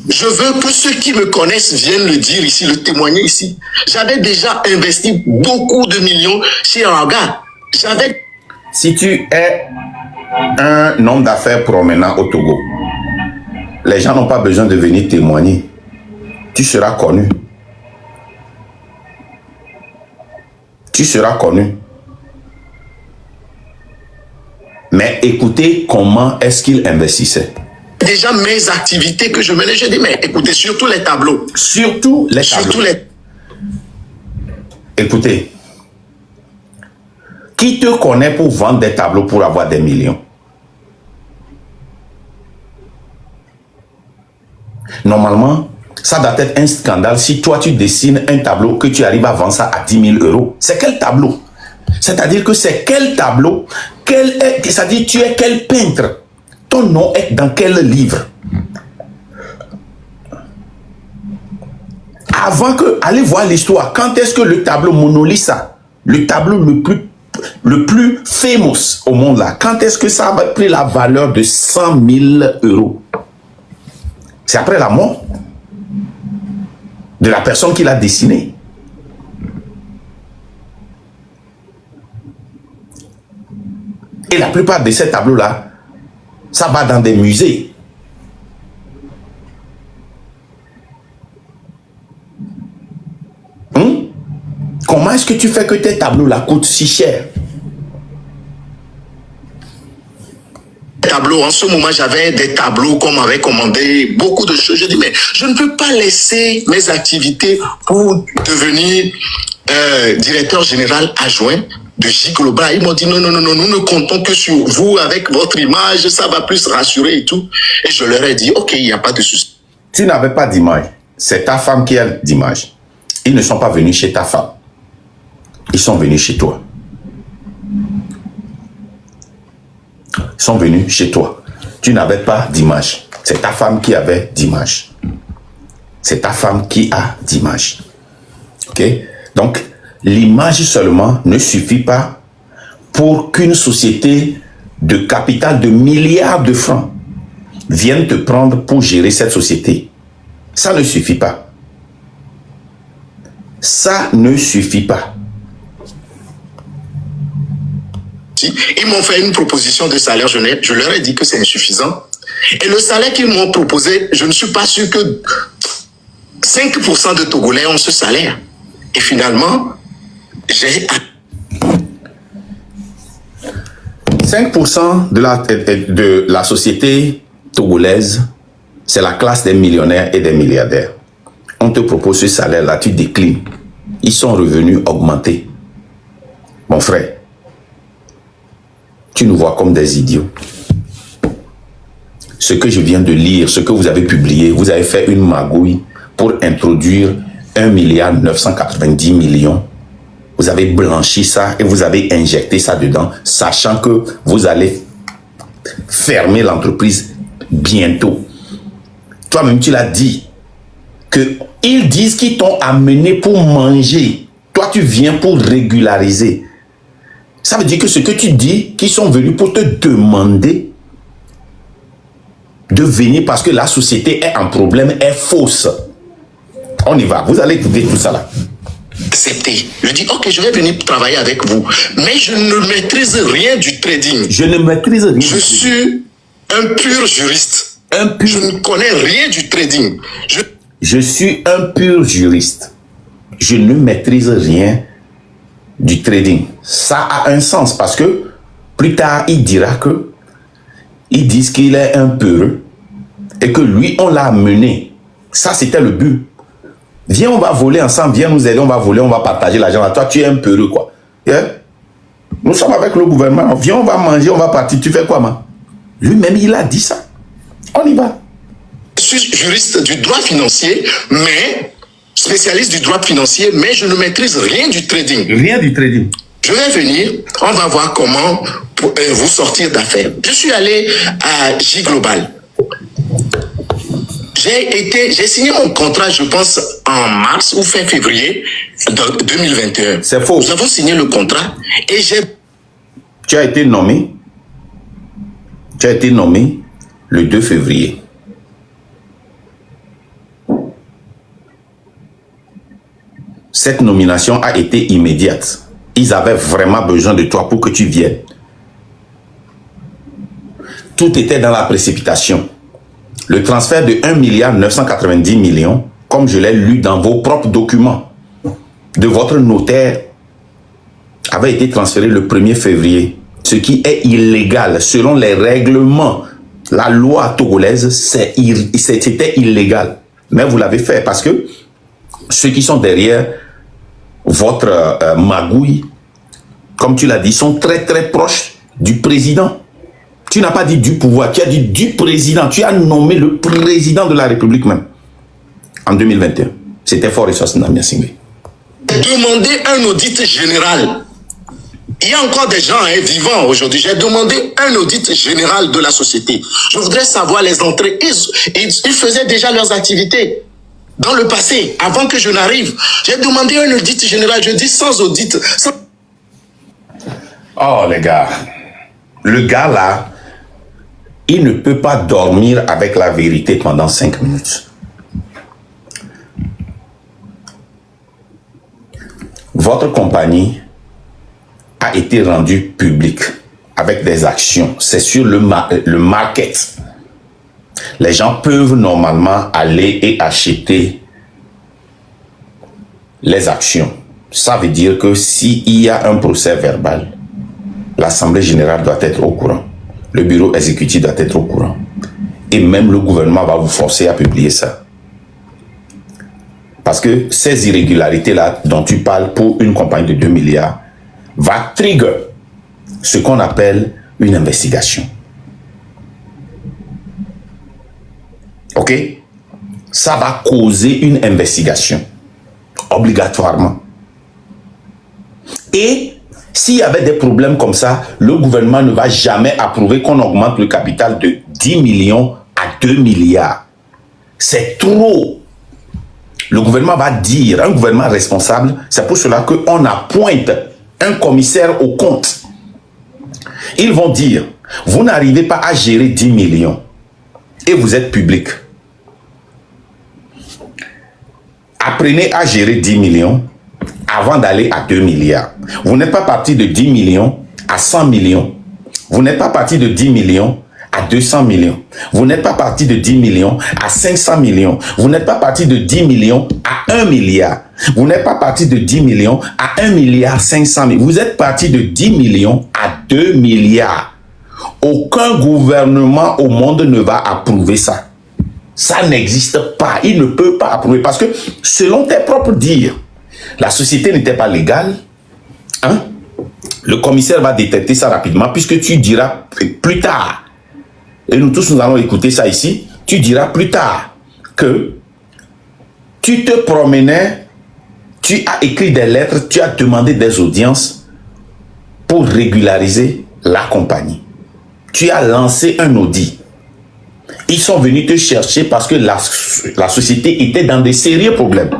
Je veux que ceux qui me connaissent viennent le dire ici, le témoigner ici. J'avais déjà investi beaucoup de millions chez Raga. Si tu es un homme d'affaires promenant au Togo, les gens n'ont pas besoin de venir témoigner. Tu seras connu. Tu seras connu. Mais écoutez comment est-ce qu'il investissait. Déjà mes activités que je menais, je dis, mais écoutez, surtout les tableaux. Surtout les tableaux. Écoutez, qui te connaît pour vendre des tableaux pour avoir des millions? Normalement, ça doit être un scandale si toi tu dessines un tableau que tu arrives à vendre ça à 10 000 euros. C'est quel tableau? C'est-à-dire que c'est quel tableau? C'est-à-dire tu es quel peintre? Ton nom est dans quel livre? Avant que, allez voir l'histoire. Quand est-ce que le tableau Mona Lisa, le tableau le plus famous au monde là, quand est-ce que ça a pris la valeur de 100 000 euros? C'est après la mort de la personne qui l'a dessiné. Et la plupart de ces tableaux-là, ça va dans des musées. Comment est-ce que tu fais que tes tableaux-là coûtent si cher? Tableaux, en ce moment, j'avais des tableaux qu'on m'avait commandé, beaucoup de choses. Je dis, mais je ne peux pas laisser mes activités pour devenir directeur général adjoint de J Global. Ils m'ont dit, non, nous ne comptons que sur vous, avec votre image, ça va plus rassurer et tout. Et je leur ai dit, ok, il n'y a pas de souci. Tu n'avais pas d'image. C'est ta femme qui a d'image. Ils ne sont pas venus chez ta femme. Ils sont venus chez toi. Ils sont venus chez toi. Tu n'avais pas d'image. C'est ta femme qui avait d'image. C'est ta femme qui a d'image. Ok? Donc, l'image seulement ne suffit pas pour qu'une société de capital de milliards de francs vienne te prendre pour gérer cette société. Ça ne suffit pas. Ça ne suffit pas. Ils m'ont fait une proposition de salaire, je leur ai dit que c'est insuffisant. Et le salaire qu'ils m'ont proposé, je ne suis pas sûr que 5% de Togolais ont ce salaire. Et finalement, j'ai... 5% de la société togolaise, c'est la classe des millionnaires et des milliardaires. On te propose ce salaire-là, tu déclines. Ils sont revenus augmenter. Mon frère, tu nous vois comme des idiots. Ce que je viens de lire, ce que vous avez publié, vous avez fait une magouille pour introduire 1,990 milliard. Vous avez blanchi ça et vous avez injecté ça dedans, sachant que vous allez fermer l'entreprise bientôt. Toi-même, tu l'as dit, qu'ils disent qu'ils t'ont amené pour manger. Toi, tu viens pour régulariser. Ça veut dire que ce que tu dis, qu'ils sont venus pour te demander de venir parce que la société est en problème, est fausse. On y va, vous allez écouter tout ça là. Accepté. Je dis, ok, je vais venir travailler avec vous. Mais je ne maîtrise rien du trading. Je ne maîtrise rien. Je suis un pur juriste. Je ne connais rien du trading. Je suis un pur juriste. Je ne maîtrise rien du trading. Ça a un sens parce que plus tard, il dira que ils disent qu'il est un peureux et que lui, on l'a amené. Ça, c'était le but. Viens, on va voler ensemble. Viens nous aider, on va voler, on va partager l'argent. Toi, tu es un peureux, quoi. Yeah? Nous sommes avec le gouvernement. Viens, on va manger, on va partir. Tu fais quoi, man? Lui-même, il a dit ça. On y va. Je suis juriste du droit financier, mais spécialiste du droit financier, mais je ne maîtrise rien du trading. Rien du trading. Je vais venir, on va voir comment vous sortir d'affaires. Je suis allé à J Global. J'ai signé mon contrat, je pense, en mars ou fin février 2021. C'est faux. Nous avons signé le contrat et j'ai... Tu as été nommé le 2 février. Cette nomination a été immédiate. Ils avaient vraiment besoin de toi pour que tu viennes. Tout était dans la précipitation. Le transfert de 1,990 milliard, comme je l'ai lu dans vos propres documents, de votre notaire, avait été transféré le 1er février. Ce qui est illégal selon les règlements. La loi togolaise, c'était illégal. Mais vous l'avez fait parce que ceux qui sont derrière votre magouille, comme tu l'as dit, sont très très proches du président. Tu n'as pas dit du pouvoir, tu as dit du président. Tu as nommé le président de la République même en 2021. C'était Faure Swasinamia Singbe. Demandé un audit général. Il y a encore des gens vivants aujourd'hui. J'ai demandé un audit général de la société. Je voudrais savoir les entrées. Ils faisaient déjà leurs activités. Dans le passé, avant que je n'arrive, j'ai demandé un audit général. Je dis sans audit. Oh les gars, le gars là, il ne peut pas dormir avec la vérité pendant 5 minutes. Votre compagnie a été rendue publique avec des actions. C'est sur le market. Les gens peuvent normalement aller et acheter les actions. Ça veut dire que s'il y a un procès verbal, l'Assemblée générale doit être au courant. Le bureau exécutif doit être au courant. Et même le gouvernement va vous forcer à publier ça. Parce que ces irrégularités-là dont tu parles pour une compagnie de 2 milliards va trigger ce qu'on appelle une investigation. Ok? Ça va causer une investigation. Obligatoirement. Et s'il y avait des problèmes comme ça, le gouvernement ne va jamais approuver qu'on augmente le capital de 10 millions à 2 milliards. C'est trop. Le gouvernement va dire, un gouvernement responsable, c'est pour cela qu'on appointe un commissaire aux comptes. Ils vont dire, vous n'arrivez pas à gérer 10 millions et vous êtes public. Apprenez à gérer 10 millions avant d'aller à 2 milliards. Vous n'êtes pas parti de 10 millions à 100 millions. Vous n'êtes pas parti de 10 millions à 200 millions. Vous n'êtes pas parti de 10 millions à 500 millions. Vous n'êtes pas parti de 10 millions à 1 milliard. Vous n'êtes pas parti de 10 millions à 1 milliard 500 000. Vous êtes parti de 10 millions à 2 milliards. Aucun gouvernement au monde ne va approuver ça. Ça n'existe pas. Il ne peut pas approuver parce que selon tes propres dires, la société n'était pas légale. Hein? Le commissaire va détecter ça rapidement puisque tu diras plus tard, et nous tous nous allons écouter ça ici, tu diras plus tard que tu te promenais, tu as écrit des lettres, tu as demandé des audiences pour régulariser la compagnie. Tu as lancé un audit. Ils sont venus te chercher parce que la société était dans des sérieux problèmes.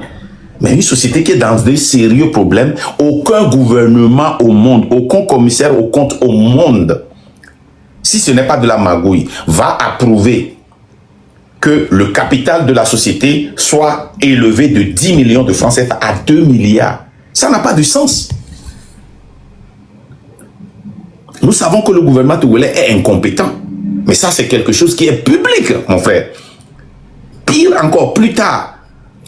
Mais une société qui est dans des sérieux problèmes, aucun gouvernement au monde, aucun commissaire au compte au monde, si ce n'est pas de la magouille, va approuver que le capital de la société soit élevé de 10 millions de francs CFA à 2 milliards. Ça n'a pas de sens. Nous savons que le gouvernement togolais est incompétent. Mais ça, c'est quelque chose qui est public, mon frère. Pire encore, plus tard,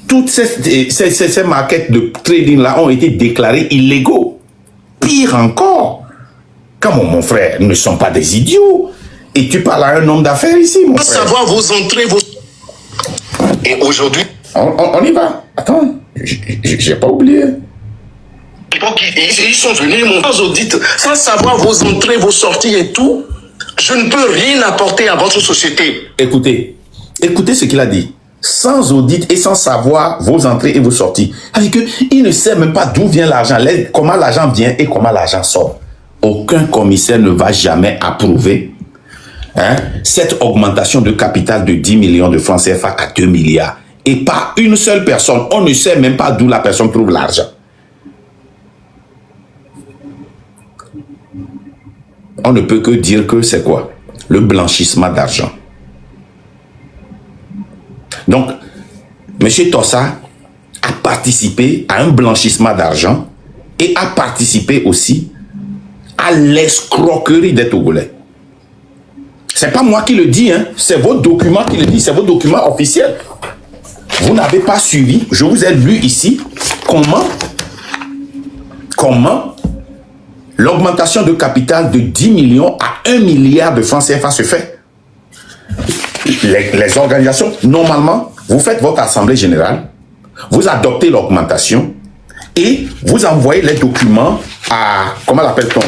toutes ces markets de trading-là ont été déclarés illégaux. Pire encore, quand mon frère, nous ne sommes pas des idiots. Et tu parles à un homme d'affaires ici, mon frère. Savoir vos entrées, vos... Et aujourd'hui... On y va. Attends, j'ai pas oublié. Ils sont venus, sans audit, sans savoir vos entrées, vos sorties et tout. Je ne peux rien apporter à votre société. Écoutez, Écoutez ce qu'il a dit. Sans audit et sans savoir vos entrées et vos sorties. Avec eux, il ne sait même pas d'où vient l'argent, comment l'argent vient et comment l'argent sort. Aucun commissaire ne va jamais approuver cette augmentation de capital de 10 millions de francs CFA à 2 milliards. Et pas une seule personne. On ne sait même pas d'où la personne trouve l'argent. On ne peut que dire que c'est quoi? Le blanchissement d'argent. Donc, M. Tossa a participé à un blanchissement d'argent et a participé aussi à l'escroquerie des Togolais. C'est pas moi qui le dis, hein. C'est vos documents qui le disent, c'est vos documents officiels. Vous n'avez pas suivi, je vous ai lu ici, comment l'augmentation de capital de 10 millions à 1 milliard de francs CFA se fait. Les organisations, normalement, vous faites votre assemblée générale, vous adoptez l'augmentation et vous envoyez les documents à, comment l'appelle-t-on,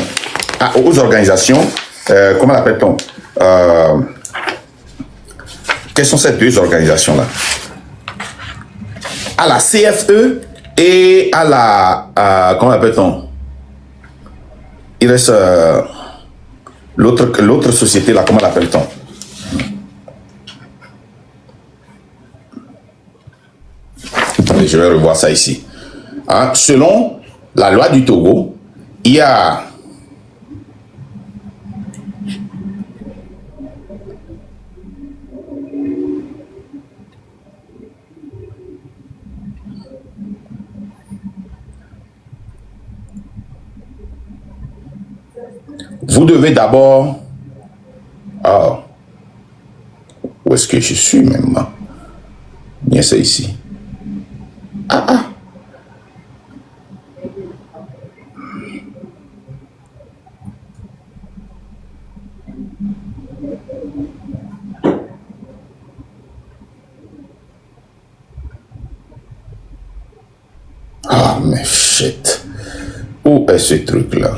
aux organisations, comment l'appelle-t-on, quelles sont ces deux organisations-là? À la CFE et à la, comment l'appelle-t-on? Il reste l'autre société là, comment l'appelle-t-on? Je vais revoir ça ici. Hein? Selon la loi du Togo, il y a vous devez d'abord... Ah, où est-ce que je suis même? Bien, c'est ici. Ah, mais shit. Où est ce truc-là?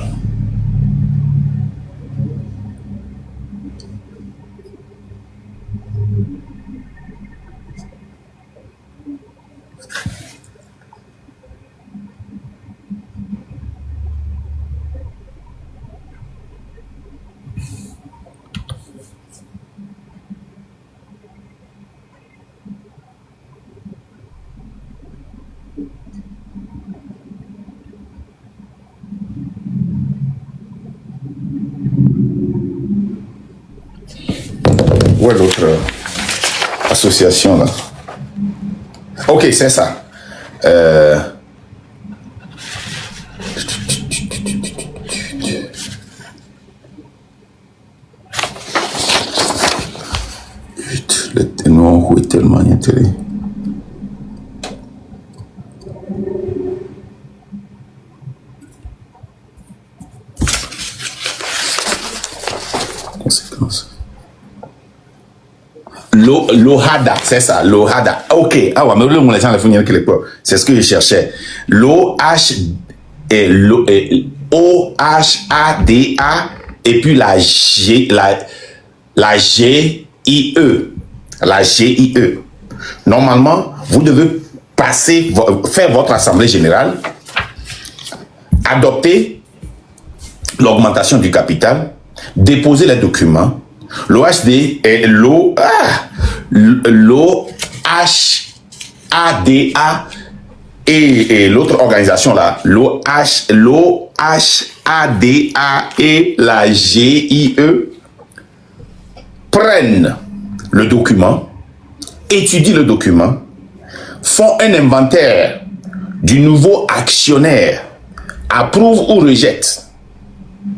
Où est l'autre association là? Ok, c'est ça. Le nom est tellement intéressant. Conséquences. L'OHADA, c'est ça, l'OHADA. Ok, ah ouais, mais les gens c'est ce que je cherchais. OHADA et puis la GIE. La GIE. Normalement, vous devez faire votre assemblée générale, adopter l'augmentation du capital, déposer les documents. L'OHD et l'OHADA et l'autre organisation là, l'OHADA et la GIE prennent le document, étudient le document, font un inventaire du nouveau actionnaire, approuvent ou rejettent.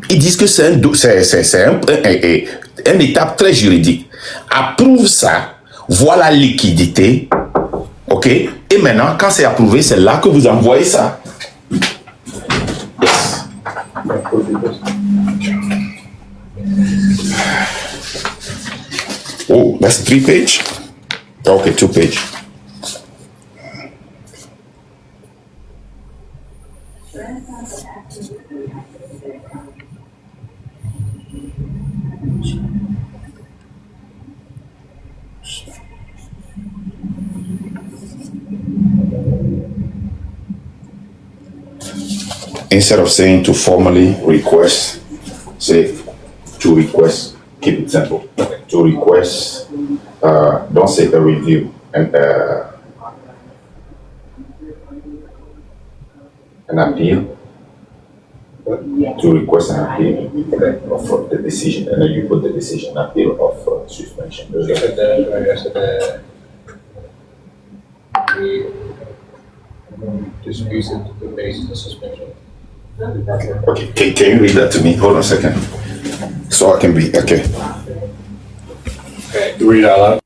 Ils disent que c'est une étape très juridique. Approuve ça, voit la liquidité, ok? Et maintenant, quand c'est approuvé, c'est là que vous envoyez ça. Yes. Oh, that's 3 pages? Okay, 2 pages. instead of saying to formally request, say to request. Keep it simple. To request, don't say a review and an appeal. To request an appeal of the decision, and then you put the decision appeal of suspension. Distribution to the basis of suspension. Okay, can you read that to me? Hold on a second. So I can be, okay. Okay, read it out loud.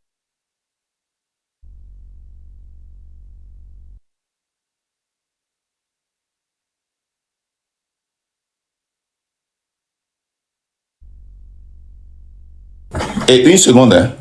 Et une seconde, hein.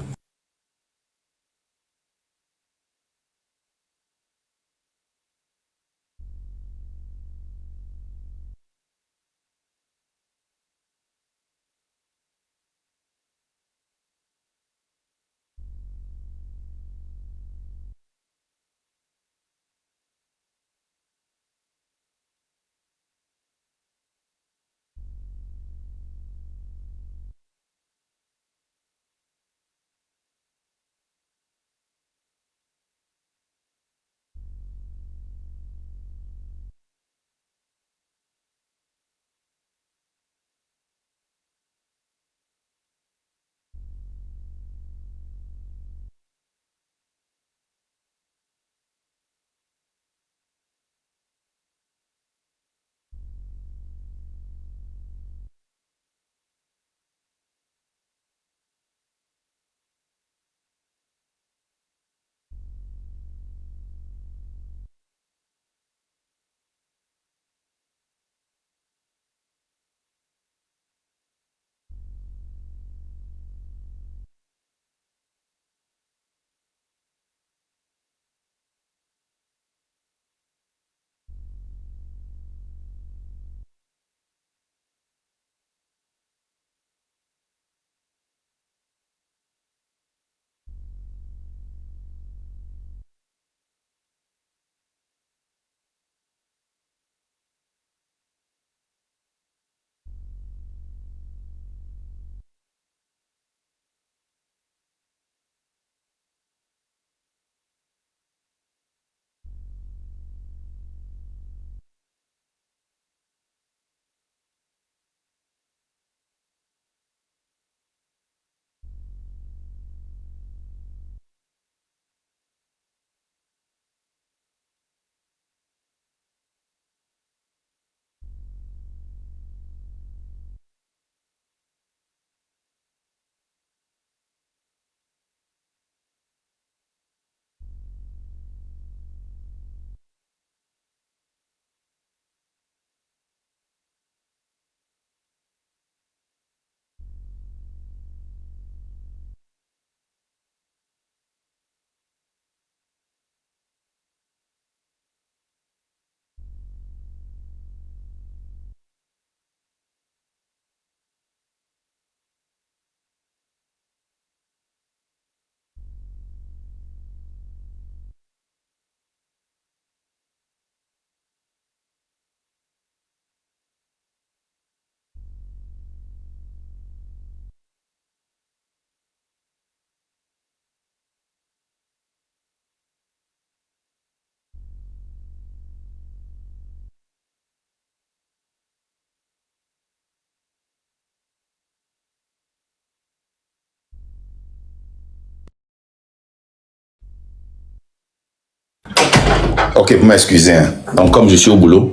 Ok, vous m'excusez. Hein. Donc, comme je suis au boulot,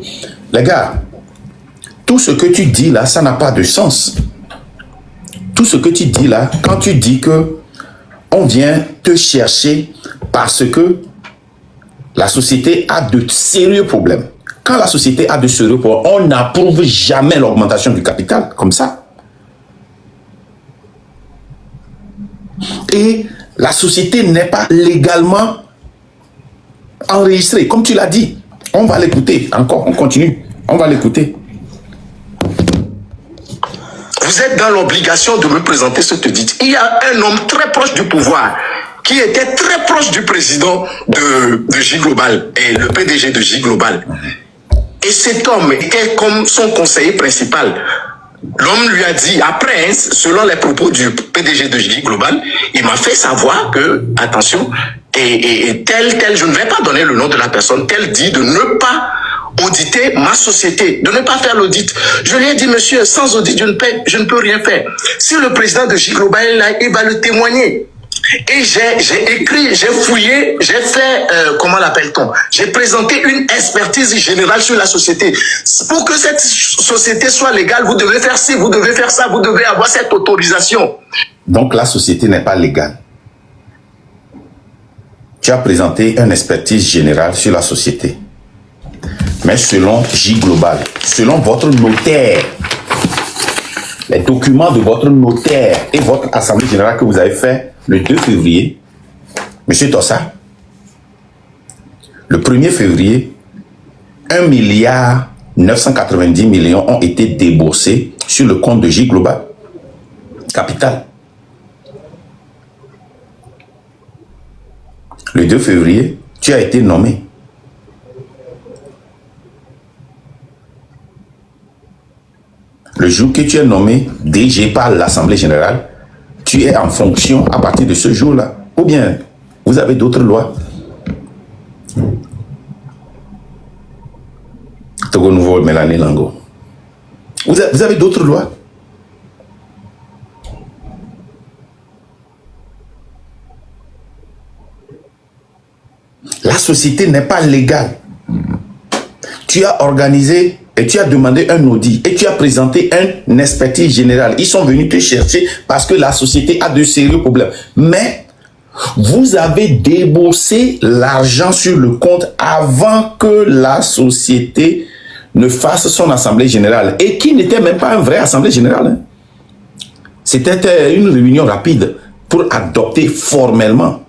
les gars, tout ce que tu dis là, ça n'a pas de sens. Tout ce que tu dis là, quand tu dis que on vient te chercher parce que la société a de sérieux problèmes. Quand la société a de sérieux problèmes, on n'approuve jamais l'augmentation du capital comme ça. Et la société n'est pas légalement enregistrée, comme tu l'as dit. On va l'écouter encore, on continue. On va l'écouter. Vous êtes dans l'obligation de me présenter ce que vous dites. Il y a un homme très proche du pouvoir qui était très proche du président de J Global et le PDG de J Global. Et cet homme était comme son conseiller principal. L'homme lui a dit, après, hein, selon les propos du PDG de J Global, il m'a fait savoir que, attention, et tel, je ne vais pas donner le nom de la personne, tel dit de ne pas auditer ma société, de ne pas faire l'audit. Je lui ai dit, monsieur, sans audit, je ne peux rien faire. Si le président de J Global est là, il va le témoigner. Et j'ai écrit, j'ai fouillé, j'ai fait, comment l'appelle-t-on? J'ai présenté une expertise générale sur la société. Pour que cette société soit légale, vous devez faire ci, vous devez faire ça, vous devez avoir cette autorisation. Donc la société n'est pas légale. Tu as présenté une expertise générale sur la société. Mais selon J Global, selon votre notaire, les documents de votre notaire et votre assemblée générale que vous avez fait le 2 février, M. Tossa, le 1er février, 1,990 milliard ont été déboursés sur le compte de J Global Capital. Le 2 février, tu as été nommé. Le jour que tu es nommé DG par l'Assemblée générale, tu es en fonction à partir de ce jour-là. Ou bien, vous avez d'autres lois. Togo Nouveau, Mélanie Lango. Vous avez d'autres lois. La société n'est pas légale. Tu as organisé et tu as demandé un audit et tu as présenté une expertise générale. Ils sont venus te chercher parce que la société a de sérieux problèmes. Mais vous avez déboursé l'argent sur le compte avant que la société ne fasse son assemblée générale et qui n'était même pas une vraie assemblée générale. Hein. C'était une réunion rapide pour adopter formellement.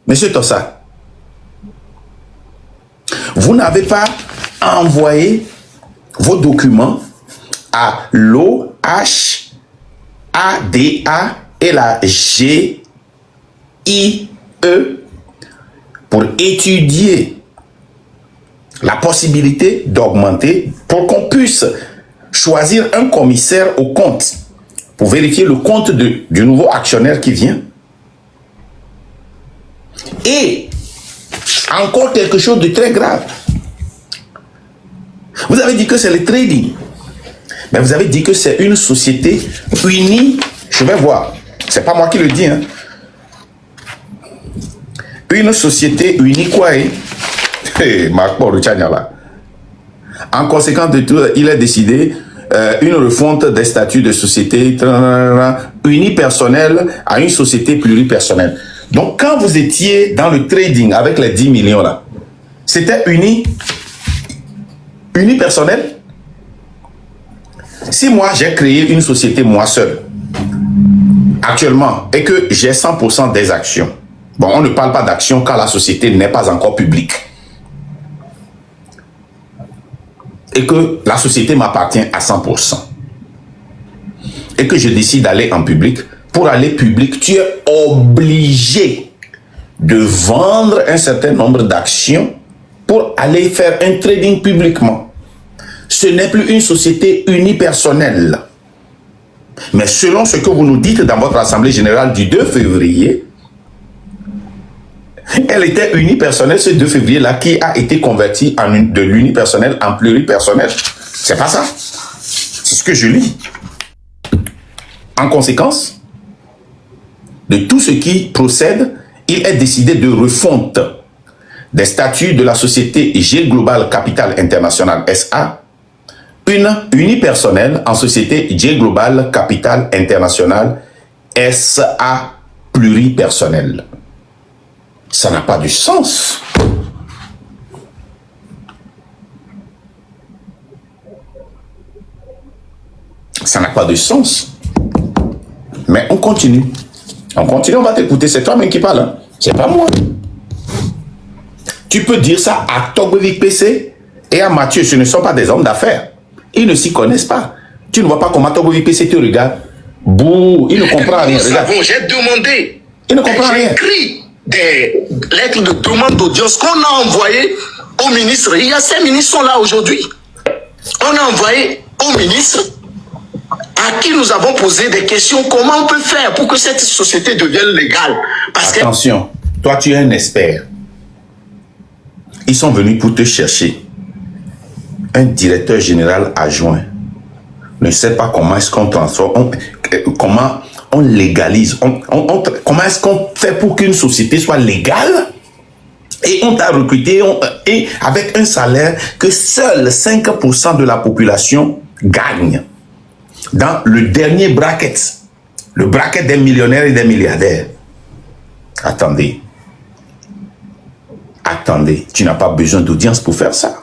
Monsieur Tossa, vous n'avez pas envoyé vos documents à l'OHADA et la GIE pour étudier la possibilité d'augmenter pour qu'on puisse choisir un commissaire au compte pour vérifier le compte du nouveau actionnaire qui vient. Et encore quelque chose de très grave. Vous avez dit que c'est le trading. Mais vous avez dit que c'est une société unie. Je vais voir. C'est pas moi qui le dis. Hein. Une société unie quoi hein? En conséquence de tout, il a décidé une refonte des statuts de société unipersonnelle à une société pluripersonnelle. Donc, quand vous étiez dans le trading avec les 10 millions là, c'était unipersonnel. Si moi, j'ai créé une société moi seul, actuellement, et que j'ai 100% des actions, bon, on ne parle pas d'actions quand la société n'est pas encore publique, et que la société m'appartient à 100%, et que je décide d'aller en public, pour aller public, tu es obligé de vendre un certain nombre d'actions pour aller faire un trading publiquement. Ce n'est plus une société unipersonnelle. Mais selon ce que vous nous dites dans votre assemblée générale du 2 février, elle était unipersonnelle ce 2 février-là qui a été convertie de l'unipersonnel en pluripersonnel. C'est pas ça. C'est ce que je lis. En conséquence de tout ce qui procède, il est décidé de refonte des statuts de la société J Global Capital International SA, une unipersonnelle en société J Global Capital International SA pluripersonnelle. Ça n'a pas de sens. Ça n'a pas de sens. Mais on continue. On continue, on va t'écouter. C'est toi-même qui parle. Hein? C'est pas moi. Tu peux dire ça à Togbevik PC et à Mathieu. Ce ne sont pas des hommes d'affaires. Ils ne s'y connaissent pas. Tu ne vois pas comment Togbevik PC te regarde. Bouh, il ne comprend rien. J'ai demandé. Il ne comprend rien. Écrit. des lettres de demande d'audience qu'on a envoyées aux ministres. Il y a ces ministres qui sont là aujourd'hui. On a envoyé aux ministres à qui nous avons posé des questions. Comment on peut faire pour que cette société devienne légale? Parce Attention, toi tu es un expert. Ils sont venus pour te chercher. Un directeur général adjoint ne sait pas comment est-ce qu'on transforme, comment on légalise, comment est-ce qu'on fait pour qu'une société soit légale, et on t'a recruté et avec un salaire que seuls 5% de la population gagne dans le dernier bracket, le bracket des millionnaires et des milliardaires. Attendez, tu n'as pas besoin d'audience pour faire ça.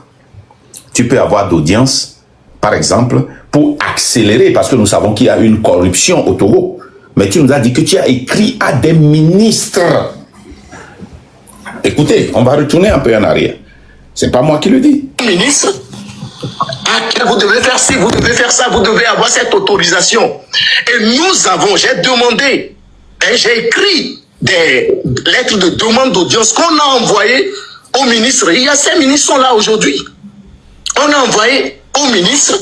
Tu peux avoir d'audience, par exemple, pour accélérer, parce que nous savons qu'il y a une corruption au Togo. Mais tu nous as dit que tu as écrit à des ministres. Écoutez, on va retourner un peu en arrière. C'est pas moi qui le dis. Ministre, vous devez faire ci, vous devez faire ça, vous devez avoir cette autorisation. Et j'ai demandé, et j'ai écrit des lettres de demande d'audience qu'on a envoyées aux ministres. Il y a ces ministres qui sont là aujourd'hui. On a envoyé aux ministres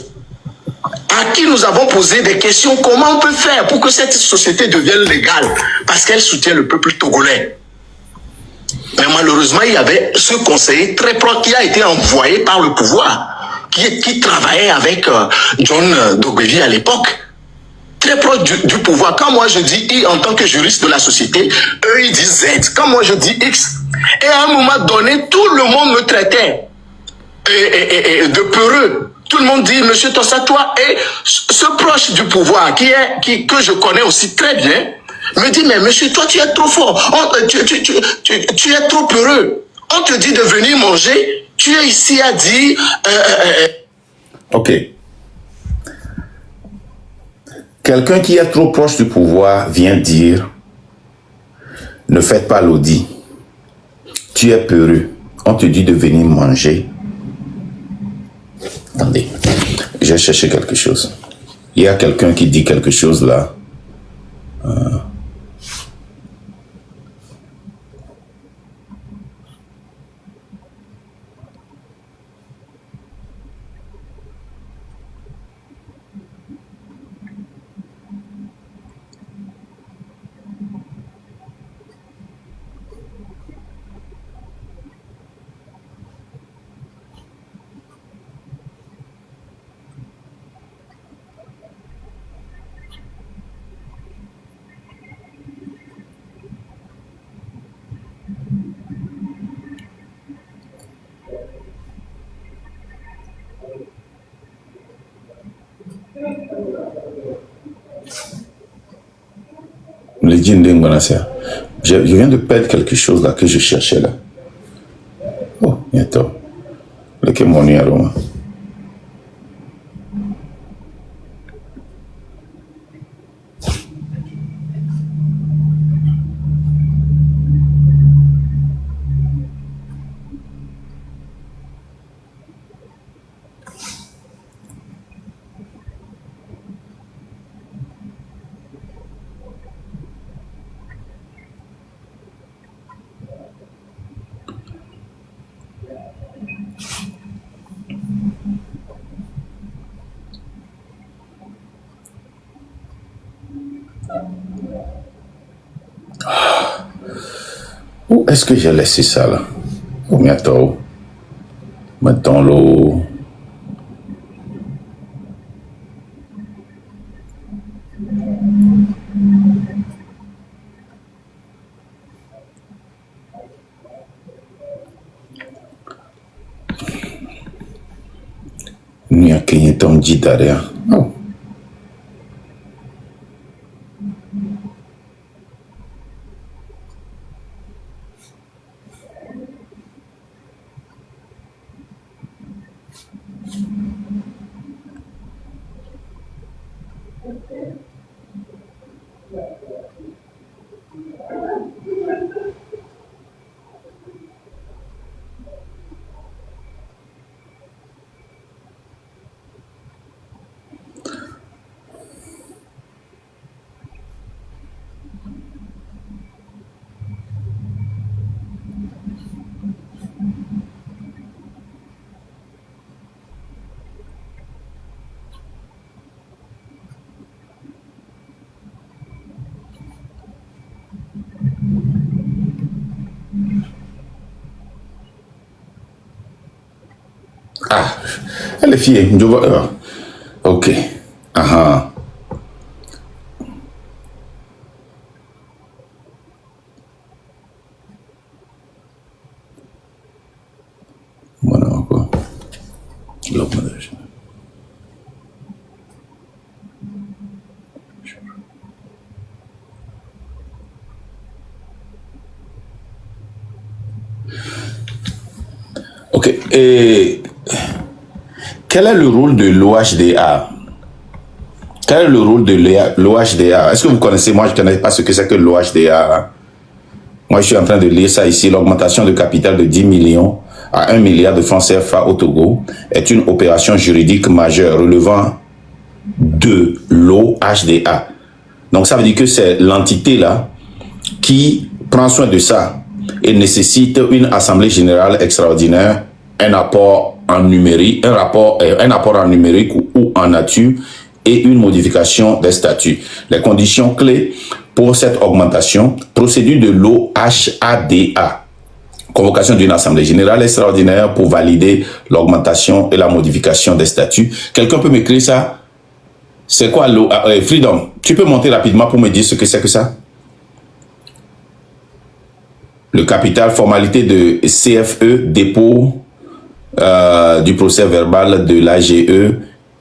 à qui nous avons posé des questions. Comment on peut faire pour que cette société devienne légale? Parce qu'elle soutient le peuple togolais. Mais malheureusement, il y avait ce conseiller très proche qui a été envoyé par le pouvoir, qui travaillait avec John Dogbevi à l'époque. Très proche du pouvoir. Quand moi je dis I en tant que juriste de la société, eux ils disent Z. Quand moi je dis X. Et à un moment donné, tout le monde me traitait de peureux. Tout le monde dit, monsieur Tossa, toi, et ce proche du pouvoir, que je connais aussi très bien, me dit, mais monsieur, toi, tu es trop fort. Tu es trop peureux. On te dit de venir manger. Tu es ici à dire... Ok. Quelqu'un qui est trop proche du pouvoir vient dire, ne faites pas l'audit. Tu es peureux. On te dit de venir manger. Attendez, j'ai cherché quelque chose. Il y a quelqu'un qui dit quelque chose là. Je viens de perdre quelque chose là que je cherchais là. Oh, bientôt. Lequel mon numéro? Où est-ce que j'ai laissé ça là? Oh, bientôt. Mettons l'eau. Ni a kenye tom dit derrière. Oh. Elle est fière. Je vois. Ok. Ah. Voilà quoi. L'augmentation. Ok. Et quel est le rôle de l'OHDA? Quel est le rôle de l'OHDA? Est-ce que vous connaissez? Moi, je ne connais pas ce que c'est que l'OHDA. Moi, je suis en train de lire ça ici. L'augmentation de capital de 10 millions à 1 milliard de francs CFA au Togo est une opération juridique majeure relevant de l'OHDA. Donc, ça veut dire que c'est l'entité là qui prend soin de ça et nécessite une assemblée générale extraordinaire, un apport en numérique, un apport en numérique ou en nature et une modification des statuts. Les conditions clés pour cette augmentation: procédure de l'OHADA, convocation d'une assemblée générale extraordinaire pour valider l'augmentation et la modification des statuts. Quelqu'un peut m'écrire ça? C'est quoi Freedom, tu peux monter rapidement pour me dire ce que c'est que ça? Le capital, formalité de CFE, dépôt du procès verbal de l'AGE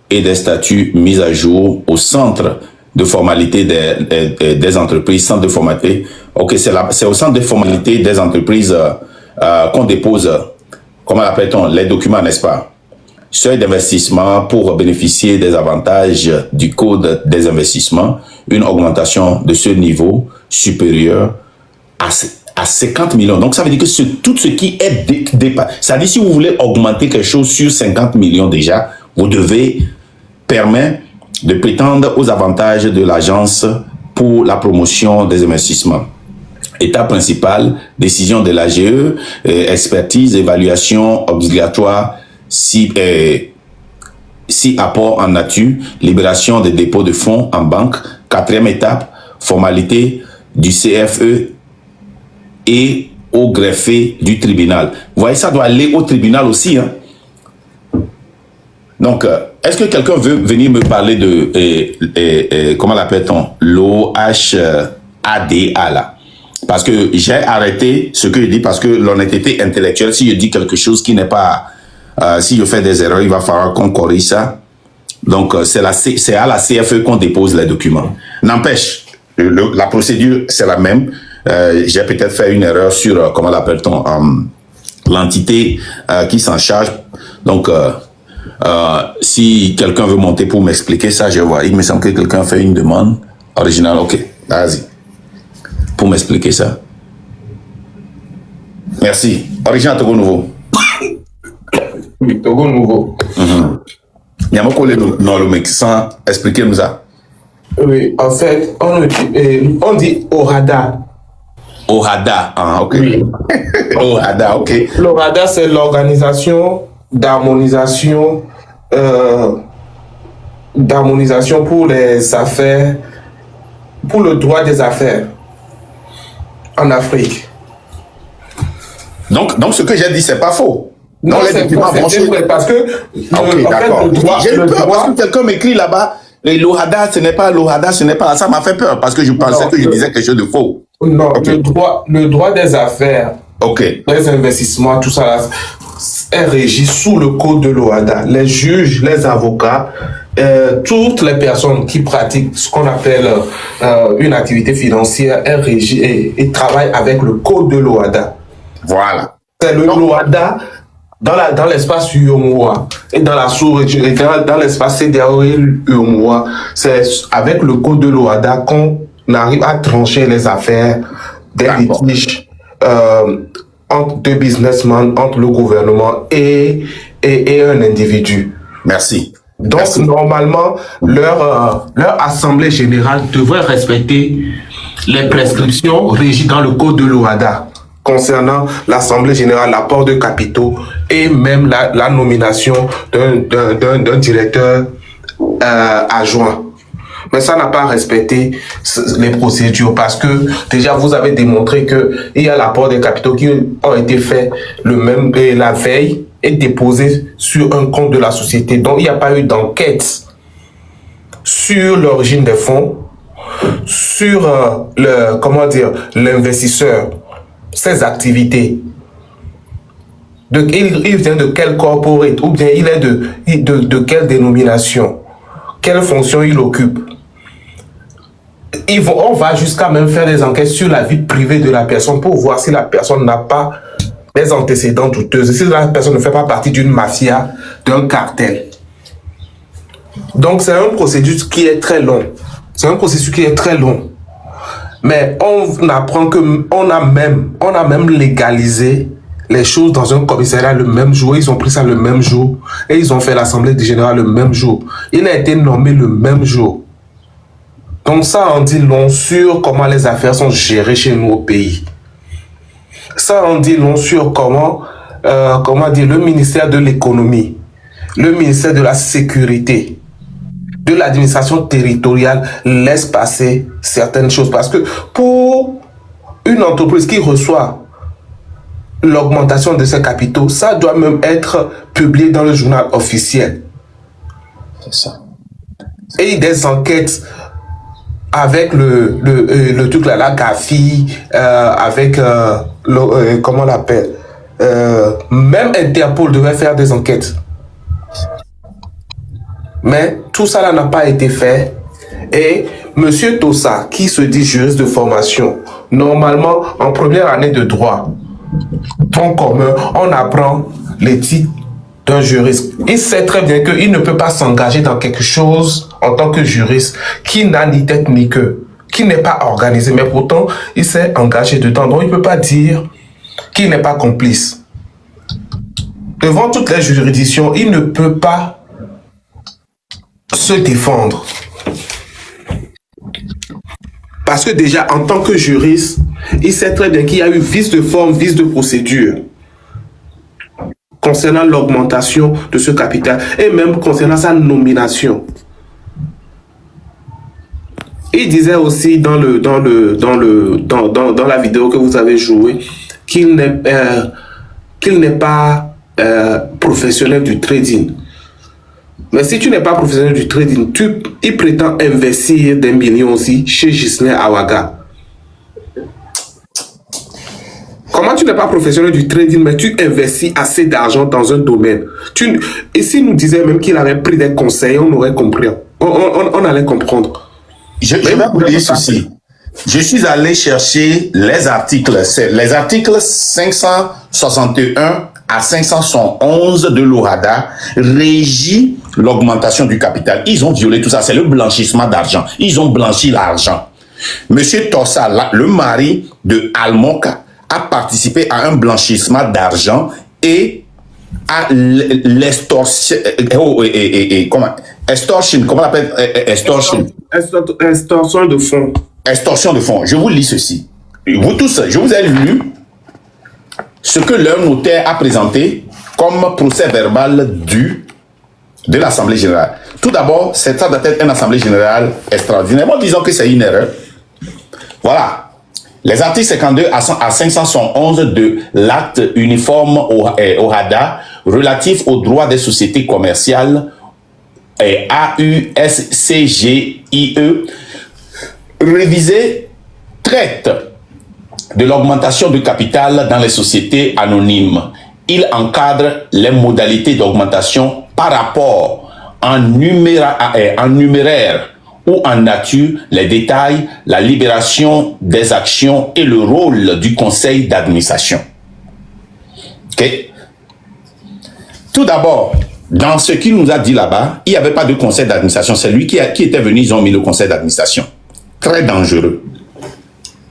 et des statuts mis à jour au centre de formalité des entreprises, centre de formalité. Ok, c'est au centre de formalité des entreprises qu'on dépose, comment appelle-t-on, les documents, n'est-ce pas? Seuil d'investissement pour bénéficier des avantages du code des investissements, une augmentation de ce niveau supérieur à 50 millions. Donc, ça veut dire que tout ce qui est dépassé, ça dit si vous voulez augmenter quelque chose sur 50 millions déjà, vous devez permettre de prétendre aux avantages de l'agence pour la promotion des investissements. Étape principale, décision de l'AGE, expertise, évaluation obligatoire, si apport en nature, libération des dépôts de fonds en banque. Quatrième étape, formalité du CFE et au greffier du tribunal. Vous voyez, ça doit aller au tribunal aussi. Hein? Donc, est-ce que quelqu'un veut venir me parler de, comment l'appelle-t-on, l'OHADA là? Parce que j'ai arrêté ce que je dis parce que l'honnêteté intellectuelle, si je dis quelque chose qui n'est pas, si je fais des erreurs, il va falloir qu'on corrige ça. Donc, c'est à la CFE qu'on dépose les documents. N'empêche, la procédure, c'est la même. J'ai peut-être fait une erreur sur, comment l'appelle-t-on, l'entité qui s'en charge. Donc, si quelqu'un veut monter pour m'expliquer ça, je vois. Il me semble que quelqu'un fait une demande originale. Ok, vas-y. Pour m'expliquer ça. Merci. Original Togo Nouveau. Oui, Togo Nouveau. Il y a beaucoup de mec sans expliquer-nous ça. Oui, en fait, on dit OHADA. OHADA, ok. Oui. OHADA, ok. L'OHADA, c'est l'organisation d'harmonisation pour les affaires, pour le droit des affaires en Afrique. Donc ce que j'ai dit, c'est pas faux. Non, c'est vrai, parce que j'ai eu peur parce que quelqu'un m'écrit là-bas, l'OHADA, ce n'est pas l'OHADA, ce n'est pas ça, m'a fait peur parce que je pensais que je disais quelque chose de faux. Non, le droit des affaires, les investissements, tout ça est régi sous le code de l'OHADA. Les juges, les avocats, toutes les personnes qui pratiquent ce qu'on appelle une activité financière est régie et travaillent avec le code de l'OHADA. Voilà. C'est l'OHADA dans l'espace UEMOA et dans la sous-région, dans l'espace CEDEAO et UEMOA. C'est avec le code de l'OHADA qu'on arrive à trancher les affaires des litiges entre deux businessmen, entre le gouvernement et un individu. Merci. Donc, normalement, leur assemblée générale devrait respecter les prescriptions régies dans le code de l'OHADA concernant l'assemblée générale, l'apport de capitaux et même la nomination d'un directeur adjoint. Mais ça n'a pas respecté les procédures parce que déjà vous avez démontré qu'il y a l'apport des capitaux qui ont été faits la veille est déposé sur un compte de la société. Donc, il n'y a pas eu d'enquête sur l'origine des fonds, sur l'investisseur, ses activités. Il vient de quel corporate, ou bien il est de quelle dénomination, quelle fonction il occupe. On va jusqu'à même faire des enquêtes sur la vie privée de la personne pour voir si la personne n'a pas des antécédents douteux, si la personne ne fait pas partie d'une mafia, d'un cartel. Donc c'est un processus qui est très long. C'est un processus qui est très long. Mais on apprend qu'on a même légalisé les choses dans un commissariat le même jour. Ils ont pris ça le même jour et ils ont fait l'assemblée générale le même jour. Il a été nommé le même jour. Donc ça en dit long sur comment les affaires sont gérées chez nous au pays. Ça en dit long sur comment le ministère de l'économie, le ministère de la sécurité, de l'administration territoriale laisse passer certaines choses. Parce que pour une entreprise qui reçoit l'augmentation de ses capitaux, ça doit même être publié dans le journal officiel. C'est ça. Et des enquêtes avec le truc là, la GAFI, avec comment on l'appelle, même Interpol devait faire des enquêtes. Mais tout ça là n'a pas été fait. Et Monsieur Tossa, qui se dit juriste de formation, normalement en première année de droit, tronc commun, on apprend l'éthique d'un juriste. Il sait très bien qu'il ne peut pas s'engager dans quelque chose en tant que juriste qui n'a ni tête ni queue, qui n'est pas organisé, mais pourtant il s'est engagé dedans. Donc il ne peut pas dire qu'il n'est pas complice. Devant toutes les juridictions, il ne peut pas se défendre. Parce que déjà, en tant que juriste, il sait très bien qu'il y a eu vice de forme, vice de procédure concernant l'augmentation de ce capital et même concernant sa nomination. Il disait aussi dans la vidéo que vous avez jouée qu'il n'est pas professionnel du trading. Mais si tu n'es pas professionnel du trading, il prétend investir des millions aussi chez Ghislain Awaga. Comment tu n'es pas professionnel du trading, mais tu investis assez d'argent dans un domaine? Et s'il nous disait même qu'il avait pris des conseils, on aurait compris. On allait comprendre. Je vais vous dire ceci. Je suis allé chercher les articles 561 à 511 de l'OHADA régit l'augmentation du capital. Ils ont violé tout ça. C'est le blanchissement d'argent. Ils ont blanchi l'argent. Monsieur Tossa, le mari de Almoka, a participé à un blanchissement d'argent et à l'extorsion. Extortion, comment on appelle extortion? Extorsion de fonds. Extorsion de fonds. Je vous lis ceci. Vous tous, je vous ai lu ce que leur notaire a présenté comme procès verbal de l'Assemblée générale. Tout d'abord, ça doit être une Assemblée générale extraordinaire. Moi, disons que c'est une erreur. Voilà. Les articles 52 à 511 de l'acte uniforme OHADA relatif aux droits des sociétés commerciales AUSCGIE révisé traite de l'augmentation du capital dans les sociétés anonymes. Il encadre les modalités d'augmentation par rapport en numéraire ou en nature, les détails, la libération des actions et le rôle du conseil d'administration. Okay. Tout d'abord, dans ce qu'il nous a dit là-bas, il n'y avait pas de conseil d'administration. C'est lui qui était venu, ils ont mis le conseil d'administration. Très dangereux.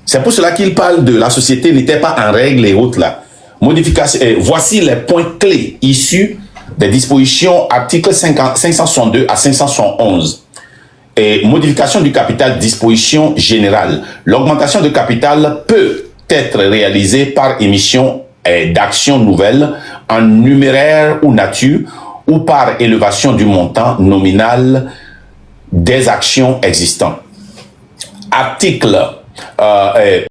C'est pour cela qu'il parle de la société n'était pas en règle et autres là. Modification. Voici les points clés issus des dispositions articles 562 à 511. Modification du capital, disposition générale. L'augmentation de capital peut être réalisée par émission d'actions nouvelles en numéraire ou nature ou par élévation du montant nominal des actions existantes. Article